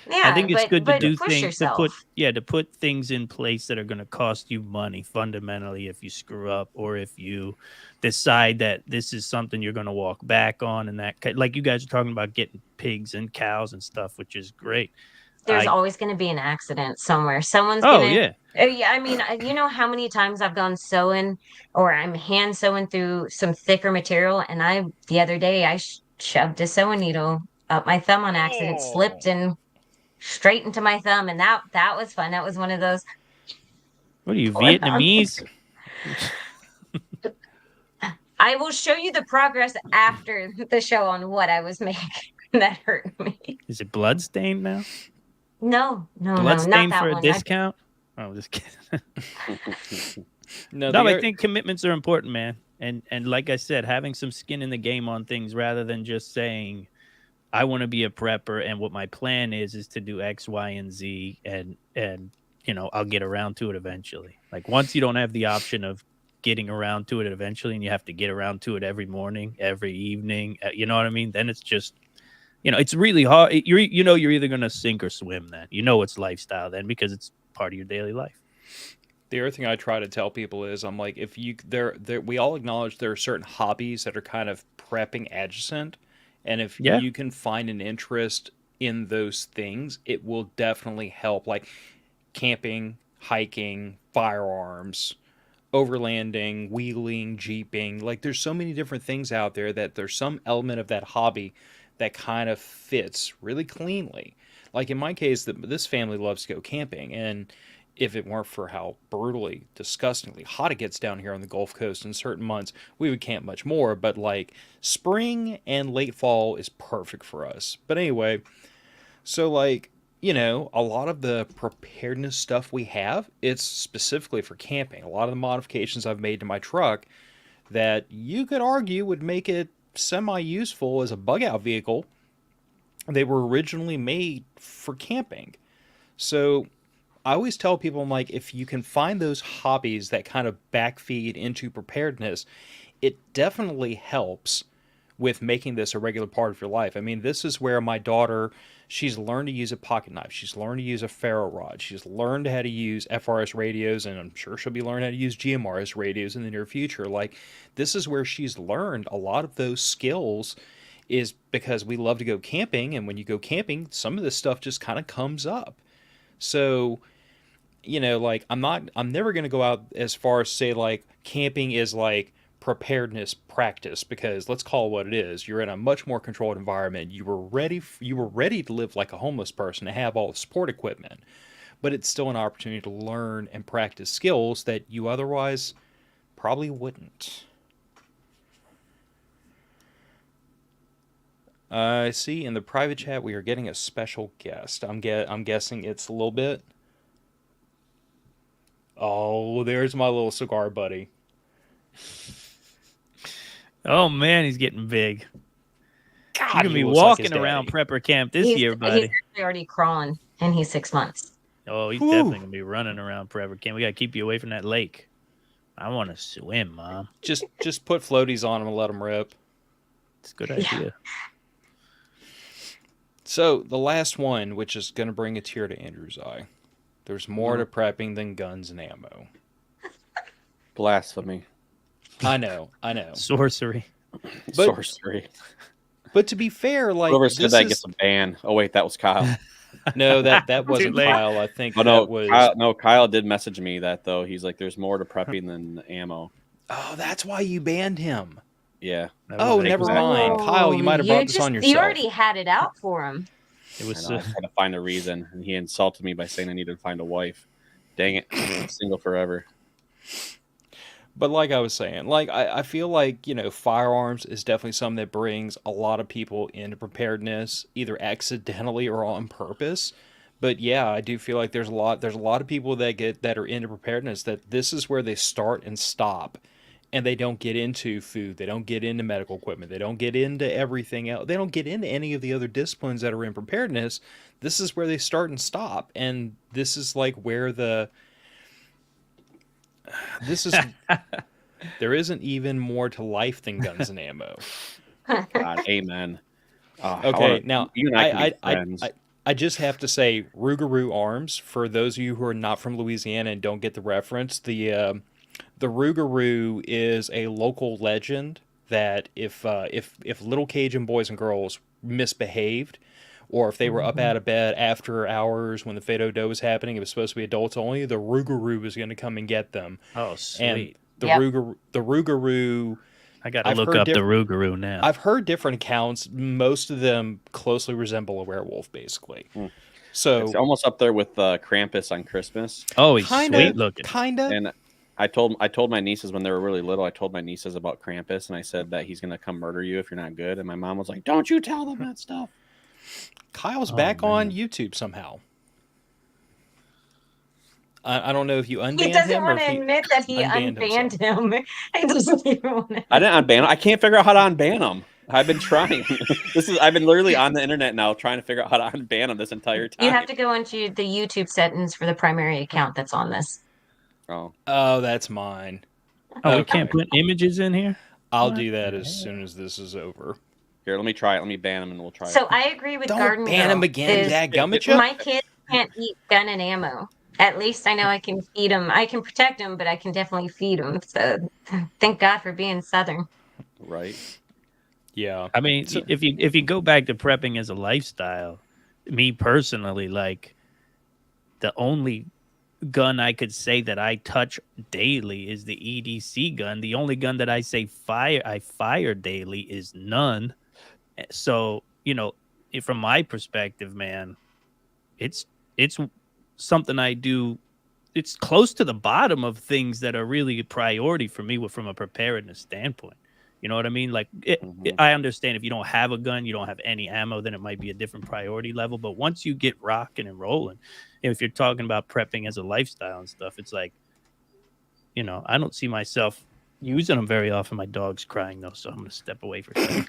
Yeah, I think it's good to do push things yourself. to put things in place that are going to cost you money fundamentally if you screw up, or if you decide that this is something you're going to walk back on, and that, like you guys are talking about getting pigs and cows and stuff, which is great. There's always going to be an accident somewhere. Someone's Oh, going to. yeah. Yeah, I mean, you know how many times I've gone sewing, or I'm hand sewing through some thicker material, and the other day I shoved a sewing needle up my thumb on accident, slipped and straight into my thumb, and that was fun. That was one of those. What are you, Vietnamese? I will show you the progress after the show on what I was making. That hurt me. Is it bloodstained now? No, bloodstained not that for one. A discount? I'm just kidding. No, I think commitments are important, man. And like I said, having some skin in the game on things rather than just saying, I want to be a prepper, and what my plan is to do X, Y, and Z, and I'll get around to it eventually. Like, once you don't have the option of getting around to it eventually, and you have to get around to it every morning, every evening, you know what I mean? Then it's just, it's really hard. You're either going to sink or swim then. It's lifestyle then, because it's part of your daily life. The other thing I try to tell people is, I'm like, if you we all acknowledge there are certain hobbies that are kind of prepping adjacent, and if you can find an interest in those things, it will definitely help. Like camping, hiking, firearms, overlanding, wheeling, jeeping. Like, there's so many different things out there that there's some element of that hobby that kind of fits really cleanly. Like in my case, this family loves to go camping, and if it weren't for how brutally, disgustingly hot it gets down here on the Gulf Coast in certain months, we would camp much more. But like spring and late fall is perfect for us. But anyway, so like, a lot of the preparedness stuff we have, it's specifically for camping. A lot of the modifications I've made to my truck that you could argue would make it semi-useful as a bug-out vehicle, they were originally made for camping. So I always tell people, I'm like, if you can find those hobbies that kind of backfeed into preparedness, it definitely helps with making this a regular part of your life. I mean, this is where my daughter, she's learned to use a pocket knife. She's learned to use a ferro rod. She's learned how to use FRS radios, and I'm sure she'll be learning how to use GMRS radios in the near future. Like, this is where she's learned a lot of those skills, is because we love to go camping, and when you go camping, some of this stuff just kind of comes up. So, like, I'm never going to go out as far as say, like, camping is like preparedness practice, because let's call it what it is. You're in a much more controlled environment. You were ready to live like a homeless person, to have all the support equipment, but it's still an opportunity to learn and practice skills that you otherwise probably wouldn't. I see in the private chat we are getting a special guest. I'm guessing it's a little bit. Oh, there's my little cigar buddy. Oh man, he's getting big. God, you're gonna be walking around prepper camp this year, buddy. He's actually already crawling, and he's 6 months. Oh, he's definitely gonna be running around prepper camp. We gotta keep you away from that lake. I want to swim, Mom. Just put floaties on him and let him rip. It's a good idea. So the last one, which is gonna bring a tear to Andrew's eye. There's more to prepping than guns and ammo. Blasphemy. I know. Sorcery. Sorcery. But to be fair, like, whoever said that gets a ban. Oh wait, that was Kyle. No, that wasn't Kyle. I think that was. Kyle did message me that though. He's like, "There's more to prepping than ammo." Oh, that's why you banned him. Yeah. Oh, never mind, Kyle. You might have brought this on yourself. You already had it out for him. It was. I had to find a reason, and he insulted me by saying I needed to find a wife. Dang it, I'm single forever. But like I was saying, like I feel like, firearms is definitely something that brings a lot of people into preparedness, either accidentally or on purpose. But yeah, I do feel like there's a lot of people that are into preparedness that this is where they start and stop. And they don't get into food, they don't get into medical equipment, they don't get into everything else. They don't get into any of the other disciplines that are in preparedness. This is where they start and stop. And this is like where this is there isn't even more to life than guns and ammo. God, amen. Okay, now you and I can be friends. I just have to say, Rougarou Arms, for those of you who are not from Louisiana and don't get the reference, the Rougarou is a local legend that if little Cajun boys and girls misbehaved, or if they were up out of bed after hours when the Fado Do was happening, it was supposed to be adults only, the Rougarou was going to come and get them. Oh, sweet. And the Rougarou, I got to look up the Rougarou now. I've heard different accounts. Most of them closely resemble a werewolf, basically. So it's almost up there with Krampus on Christmas. Oh, he's sweet looking. Kinda. And I told my nieces when they were really little, I told my nieces about Krampus, and I said that he's going to come murder you if you're not good. And my mom was like, "Don't you tell them that stuff." Kyle's back on YouTube somehow. I don't know if you unbanned him. He doesn't want to admit that he unbanned him. He doesn't even want to. I didn't unban him. I can't figure out how to unban him. I've been trying. I've been literally on the internet now trying to figure out how to unban him this entire time. You have to go into the YouTube settings for the primary account that's on this. Oh, that's mine. Oh, we can't put images in here? I'll do that as soon as this is over. Here, let me try it. Let me ban him and we'll try it. So I agree with Garden ban him again, dadgummit. My kids can't eat gun and ammo. At least I know I can feed them. I can protect them, but I can definitely feed them. So thank God for being Southern. Right. Yeah. I mean, if you go back to prepping as a lifestyle, me personally, like the only gun I could say that I touch daily is the EDC gun. The only gun that I say I fire daily is none. So, from my perspective, man, it's something I do. It's close to the bottom of things that are really a priority for me from a preparedness standpoint. You know what I mean? Like, I understand if you don't have a gun, you don't have any ammo, then it might be a different priority level. But once you get rocking and rolling, if you're talking about prepping as a lifestyle and stuff, it's like, I don't see myself using them very often. My dog's crying though, so I'm going to step away for a second.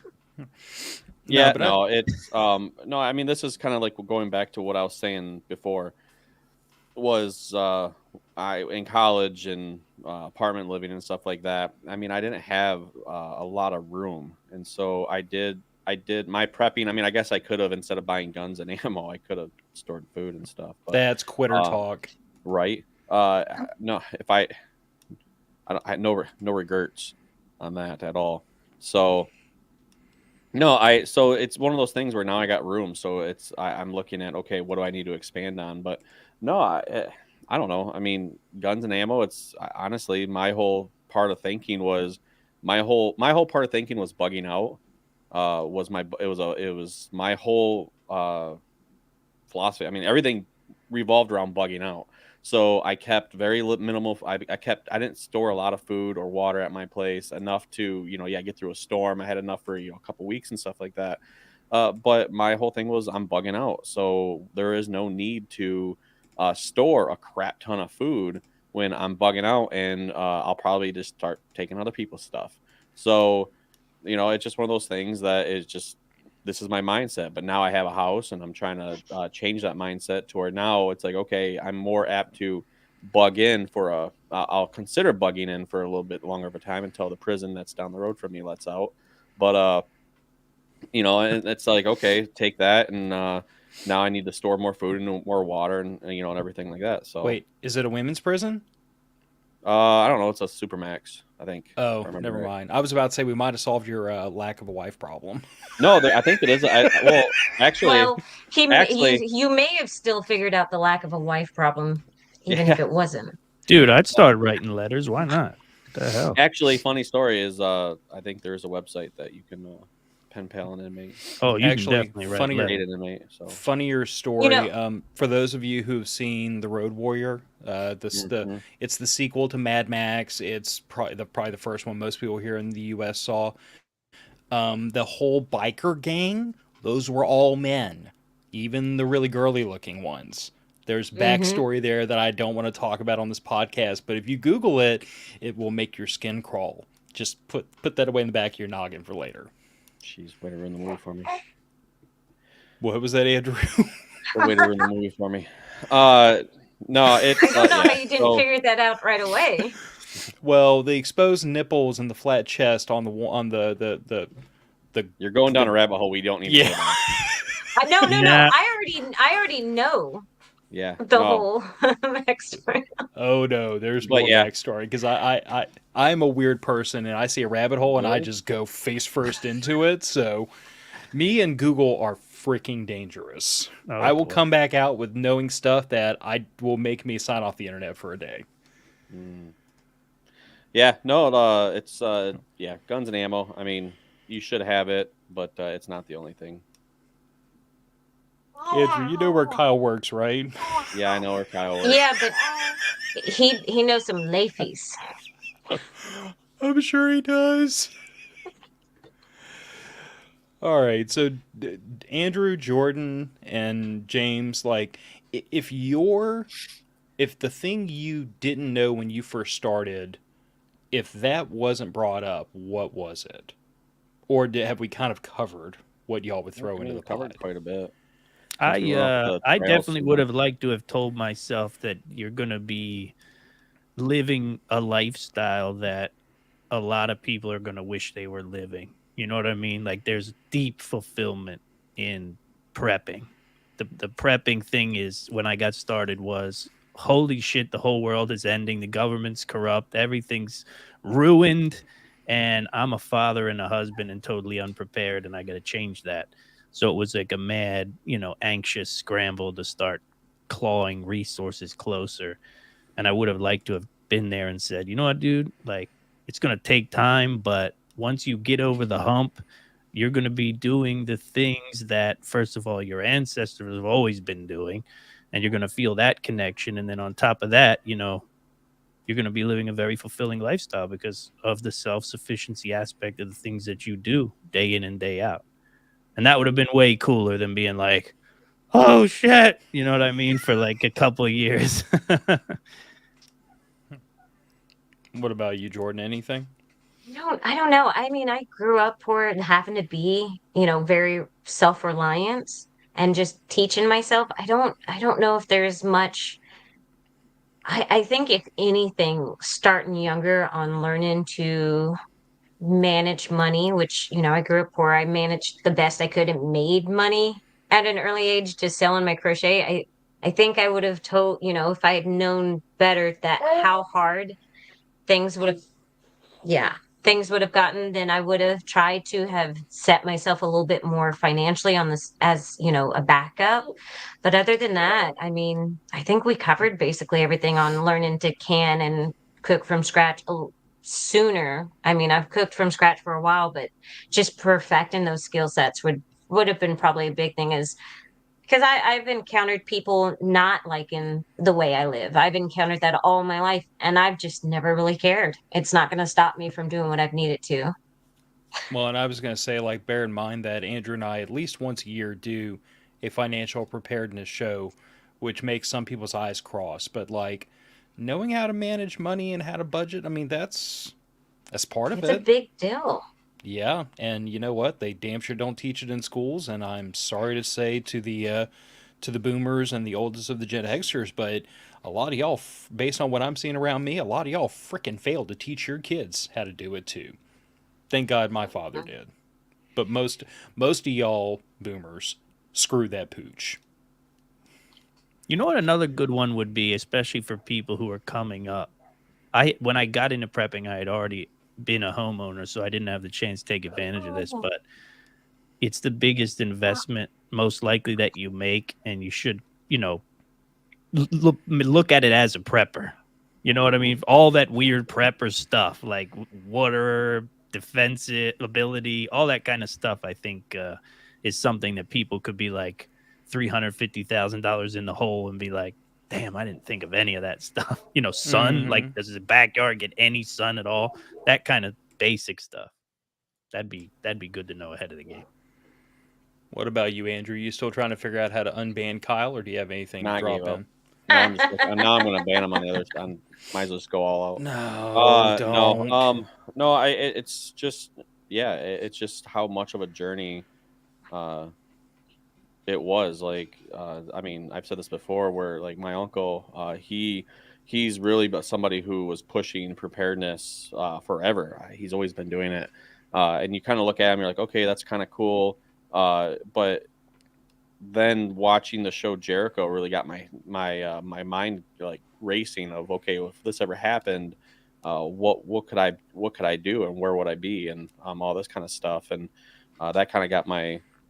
Yeah, it's no, I mean, this is kind of like going back to what I was saying before. Was I in college and apartment living and stuff like that. I mean, I didn't have a lot of room, and so I did my prepping. I mean, I guess I could have, instead of buying guns and ammo, I could have stored food and stuff. But, that's quitter talk, right? No, if I had no regrets on that at all. So so it's one of those things where now I got room, so I'm looking at, okay, what do I need to expand on? But no, I don't know. I mean, guns and ammo. It's honestly my whole part of thinking was bugging out. It was my whole philosophy. I mean, everything revolved around bugging out. So I kept very minimal. I didn't store a lot of food or water at my place, enough to get through a storm. I had enough for a couple weeks and stuff like that. But my whole thing was I'm bugging out, so there is no need to store a crap ton of food when I'm bugging out, and I'll probably just start taking other people's stuff. So, it's just one of those things that is just, this is my mindset. But now I have a house, and I'm trying to change that mindset to where now it's like, okay, I'm more apt to bug in I'll consider bugging in for a little bit longer of a time until the prison that's down the road from me lets out. But, and it's like, okay, take that, and now I need to store more food and more water and and everything like that. So wait, is it a women's prison? I don't know. It's a Supermax, I think. Oh, never mind. I was about to say we might have solved your lack of a wife problem. No, I think it is. You may have still figured out the lack of a wife problem, even if it wasn't. Dude, I'd start writing letters. Why not? What the hell? Actually, funny story is, I think there's a website that you can pen pal an inmate. Oh, you Actually, can definitely funnier, Hate an inmate. So funnier story. You know, For those of you who've seen The Road Warrior, it's the sequel to Mad Max. It's probably the first one most people here in the U.S. saw. The whole biker gang, those were all men, even the really girly looking ones. There's backstory there that I don't want to talk about on this podcast, but if you Google it, it will make your skin crawl. Just put that away in the back of your noggin for later. She's way to ruin the movie for me. What was that, Andrew? Way to ruin the movie for me. No, it's. I don't know how you didn't figure that out right away. Well, the exposed nipples and the flat chest on the You're going down a rabbit hole we don't need to go down. No. Yeah. I already know Yeah. the whole backstory. Oh no, there's more backstory because I'm a weird person and I see a rabbit hole and I just go face first into it. So me and Google are freaking dangerous. Oh, I will come back out with knowing stuff that will make me sign off the internet for a day. Yeah, no, it's guns and ammo. I mean, you should have it, but it's not the only thing. Andrew, you know where Kyle works, right? Yeah, I know where Kyle works. Yeah, but he knows some ladies. I'm sure he does. All right, so Andrew, Jordan, and James, like, if the thing you didn't know when you first started, if that wasn't brought up, what was it? Or have we kind of covered what y'all would throw into the pot? Covered quite a bit. I definitely would have liked to have told myself that you're going to be living a lifestyle that a lot of people are going to wish they were living. You know what I mean? Like there's deep fulfillment in prepping. The prepping thing is when I got started was holy shit, the whole world is ending. The government's corrupt. Everything's ruined. And I'm a father and a husband and totally unprepared. And I got to change that. So it was like a mad, anxious scramble to start clawing resources closer. And I would have liked to have been there and said, you know what, dude, like it's going to take time, but once you get over the hump, you're going to be doing the things that, first of all, your ancestors have always been doing, and you're going to feel that connection. And then on top of that, you're going to be living a very fulfilling lifestyle because of the self-sufficiency aspect of the things that you do day in and day out. And that would have been way cooler than being like, oh, shit. You know what I mean? For like a couple of years. What about you, Jordan? Anything? No, I don't know. I mean, I grew up poor and having to be, very self-reliant and just teaching myself. I don't know if there's much. I think if anything, starting younger on learning to manage money, which, I grew up poor. I managed the best I could and made money at an early age just selling my crochet. I think I would have told, if I had known better that how hard things would have gotten, then I would have tried to have set myself a little bit more financially on this as, a backup. But other than that, I mean, I think we covered basically everything on learning to can and cook from scratch sooner. I mean, I've cooked from scratch for a while, but just perfecting those skill sets would have been probably a big thing because I've encountered people not liking the way I live. I've encountered that all my life, and I've just never really cared. It's not going to stop me from doing what I've needed to. Well, and I was going to say, like, bear in mind that Andrew and I, at least once a year, do a financial preparedness show, which makes some people's eyes cross. But, like, knowing how to manage money and how to budget, I mean, that's part of it. It's a big deal. Yeah, and you know what? They damn sure don't teach it in schools, and I'm sorry to say to the boomers and the oldest of the Gen Xers, but a lot of y'all, based on what I'm seeing around me, a lot of y'all freaking failed to teach your kids how to do it too. Thank God my father did. But most of y'all boomers, screw that pooch. You know what another good one would be, especially for people who are coming up? When I got into prepping, I had already been a homeowner, so I didn't have the chance to take advantage of this, but it's the biggest investment most likely that you make, and you should, look at it as a prepper. You know what I mean? All that weird prepper stuff like water defensive ability, all that kind of stuff. I think is something that people could be like $350,000 in the hole and be like, damn, I didn't think of any of that stuff. Sun, like, does his backyard get any sun at all? That kind of basic stuff. That'd be good to know ahead of the game. What about you, Andrew? You still trying to figure out how to unban Kyle, or do you have anything to drop in? No, now I'm going to ban him on the other side. Might as well just go all out. No, don't. No. It's just, it's just how much of a journey it was. Like, I mean, I've said this before, where like my uncle, he's really somebody who was pushing preparedness forever. He's always been doing it, and you kind of look at him, you're like, okay, that's kind of cool, but then watching the show Jericho really got my mind like racing of, okay, well, if this ever happened, what could I do, and where would I be, and all this kind of stuff, and that kind of got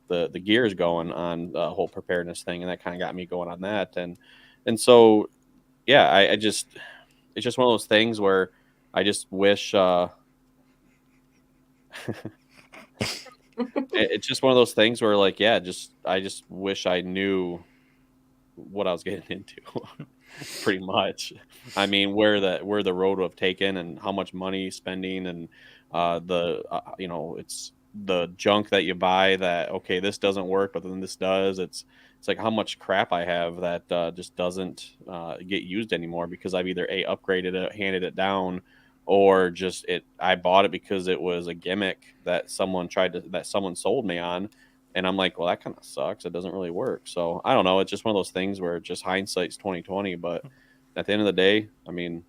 the gears going on the whole preparedness thing, and that kind of got me going on that, and so it's just one of those things where I just wish it's just one of those things where like, I just wish I knew what I was getting into. Pretty much. I mean, where the road would have taken, and how much money spending, and it's the junk that you buy that, okay, this doesn't work, but then this does. It's like how much crap I have that just doesn't get used anymore, because I've either upgraded it, handed it down, or just I bought it because it was a gimmick that someone sold me on, and I'm like, well, that kind of sucks. It doesn't really work. So I don't know. It's just one of those things where just hindsight's 20/20. But at the end of the day, I mean,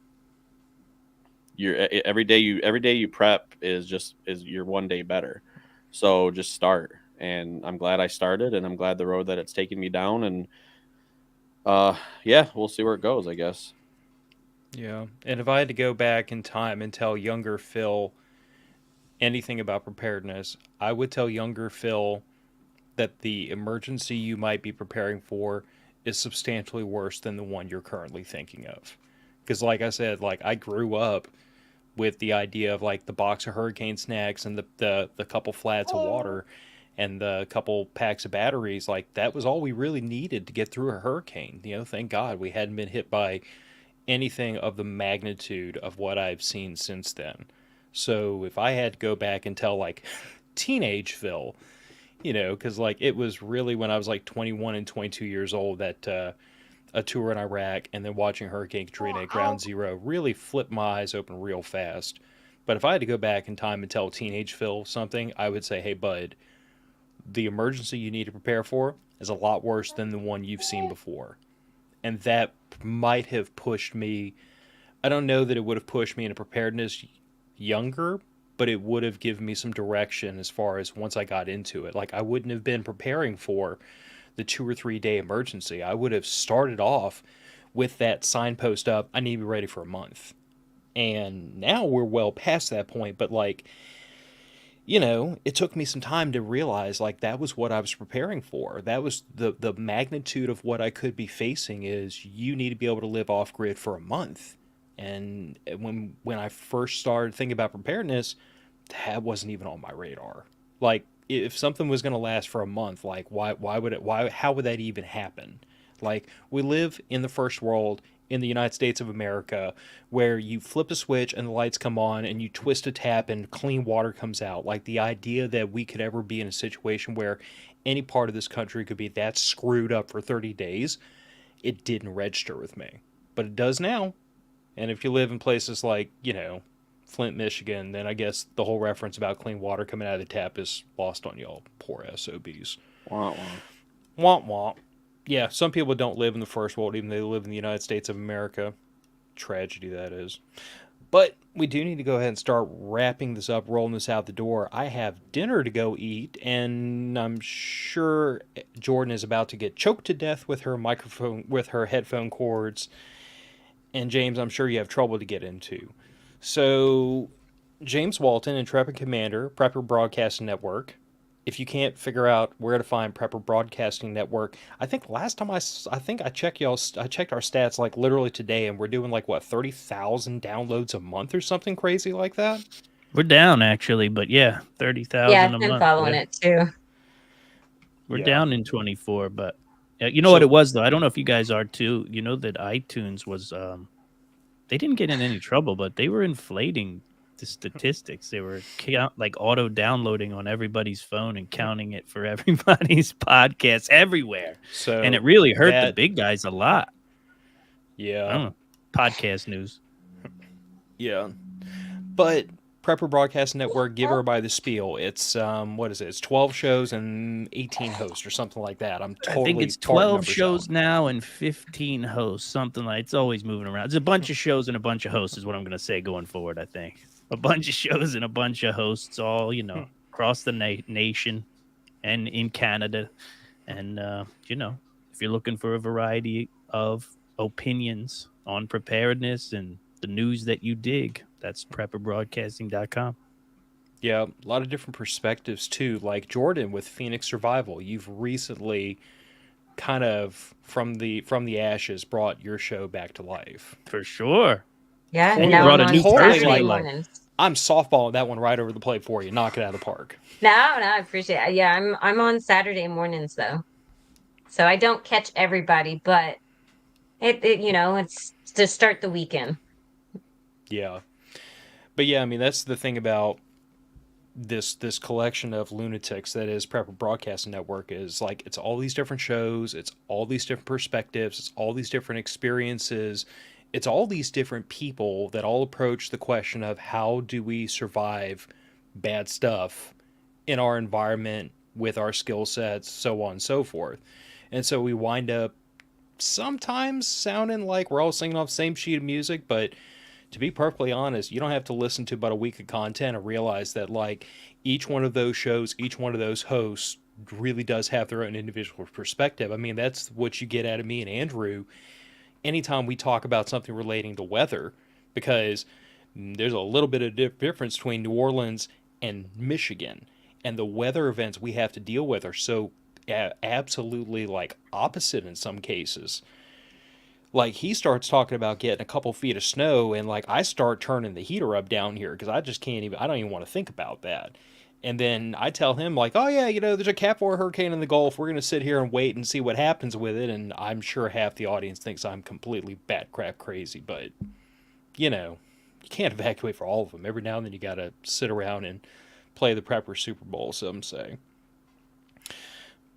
every day you prep is you're one day better. So just start. And I'm glad I started, and I'm glad the road that it's taken me down. And we'll see where it goes, I guess. Yeah. And if I had to go back in time and tell younger Phil anything about preparedness, I would tell younger Phil that the emergency you might be preparing for is substantially worse than the one you're currently thinking of. Because like I said, like, I grew up with the idea of like the box of hurricane snacks and the couple flats of water and the couple packs of batteries. Like, that was all we really needed to get through a hurricane. Thank God we hadn't been hit by anything of the magnitude of what I've seen since then. So if I had to go back and tell like teenage Phil, because like it was really when I was like 21 and 22 years old that a tour in Iraq and then watching Hurricane Katrina at Ground Zero really flipped my eyes open real fast. But if I had to go back in time and tell teenage Phil something, I would say, hey, bud, the emergency you need to prepare for is a lot worse than the one you've seen before. And that might have pushed me. I don't know that it would have pushed me into preparedness younger, but it would have given me some direction as far as once I got into it. Like, I wouldn't have been preparing for the 2 or 3 day emergency. I would have started off with that signpost up, I need to be ready for a month. And now we're well past that point, but like, it took me some time to realize like that was what I was preparing for. That was the magnitude of what I could be facing is you need to be able to live off grid for a month. And when I first started thinking about preparedness, that wasn't even on my radar. Like, if something was going to last for a month, like how would that even happen? Like, we live in the first world in the United States of America where you flip a switch and the lights come on and you twist a tap and clean water comes out. Like, the idea that we could ever be in a situation where any part of this country could be that screwed up for 30 days, it didn't register with me. But it does now. And if you live in places like, Flint, Michigan, then I guess the whole reference about clean water coming out of the tap is lost on y'all poor SOBs. Wah, wah. Womp womp. Yeah, some people don't live in the first world, even though they live in the United States of America. Tragedy, that is. But we do need to go ahead and start wrapping this up, rolling this out the door. I have dinner to go eat, and I'm sure Jordan is about to get choked to death with her microphone, with her headphone cords. And James, I'm sure you have trouble to get into. So, James Walton, Intrepid Commander, Prepper Broadcasting Network. If you can't figure out where to find Prepper Broadcasting Network, I think last time I checked our stats like literally today, and we're doing like what 30,000 downloads a month or something crazy like that. We're down actually, but yeah, 30,000 Yeah, a I've month. been following it too. We're down in 24, but you know So- what it was though. I don't know if you guys are too. You know that iTunes was they didn't get in any trouble, but they were inflating the statistics. They were like auto downloading on everybody's phone and counting it for everybody's podcast everywhere. So And it really hurt the big guys a lot. Yeah. Podcast news. Yeah. But Prepper Broadcast Network, give everybody the spiel. It's what is it? It's 12 shows and 18 hosts or something like that. I think it's 12 shows now and 15 hosts, something like. It's always moving around. It's a bunch of shows and a bunch of hosts is what I'm going to say going forward, I think. A bunch of shows and a bunch of hosts all, across the nation and in Canada. And if you're looking for a variety of opinions on preparedness and the news that you dig, that's prepperbroadcasting.com. Yeah, a lot of different perspectives too. Like Jordan with Phoenix Survival, you've recently kind of from the ashes brought your show back to life. For sure. Yeah, And now you brought I'm a new on person Saturday to life. mornings. I'm softballing that one right over the plate for you. Knock it out of the park. No, I appreciate it. Yeah, I'm on Saturday mornings though. So I don't catch everybody, but it it's to start the weekend. Yeah. But yeah, I mean that's the thing about this collection of lunatics that is Prepper Broadcasting Network is like it's all these different shows, it's all these different perspectives, it's all these different experiences, it's all these different people that all approach the question of how do we survive bad stuff in our environment with our skill sets, so on and so forth. And so we wind up sometimes sounding like we're all singing off the same sheet of music, but to be perfectly honest, you don't have to listen to about a week of content and realize that like each one of those shows, each one of those hosts really does have their own individual perspective. I mean, that's what you get out of me and Andrew anytime we talk about something relating to weather, because there's a little bit of difference between New Orleans and Michigan, and the weather events we have to deal with are so absolutely like opposite in some cases. Like he starts talking about getting a couple feet of snow and like I start turning the heater up down here because I just can't even, I don't even want to think about that. And then I tell him like, oh yeah, there's a Cat 4 hurricane in the Gulf. We're going to sit here and wait and see what happens with it. And I'm sure half the audience thinks I'm completely bat crap crazy, but you can't evacuate for all of them. Every now and then you got to sit around and play the Prepper Super Bowl, some say.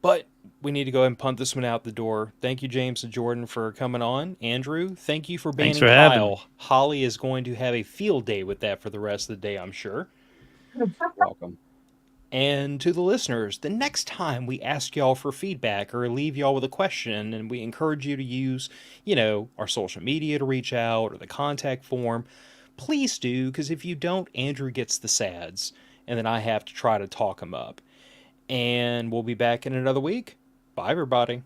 But we need to go ahead and punt this one out the door. Thank you, James and Jordan, for coming on. Andrew, thank you for banning Kyle. Holly is going to have a field day with that for the rest of the day, I'm sure. Welcome. And to the listeners, the next time we ask y'all for feedback or leave y'all with a question, and we encourage you to use, our social media to reach out or the contact form, please do, because if you don't, Andrew gets the sads, and then I have to try to talk him up. And we'll be back in another week. Bye, everybody.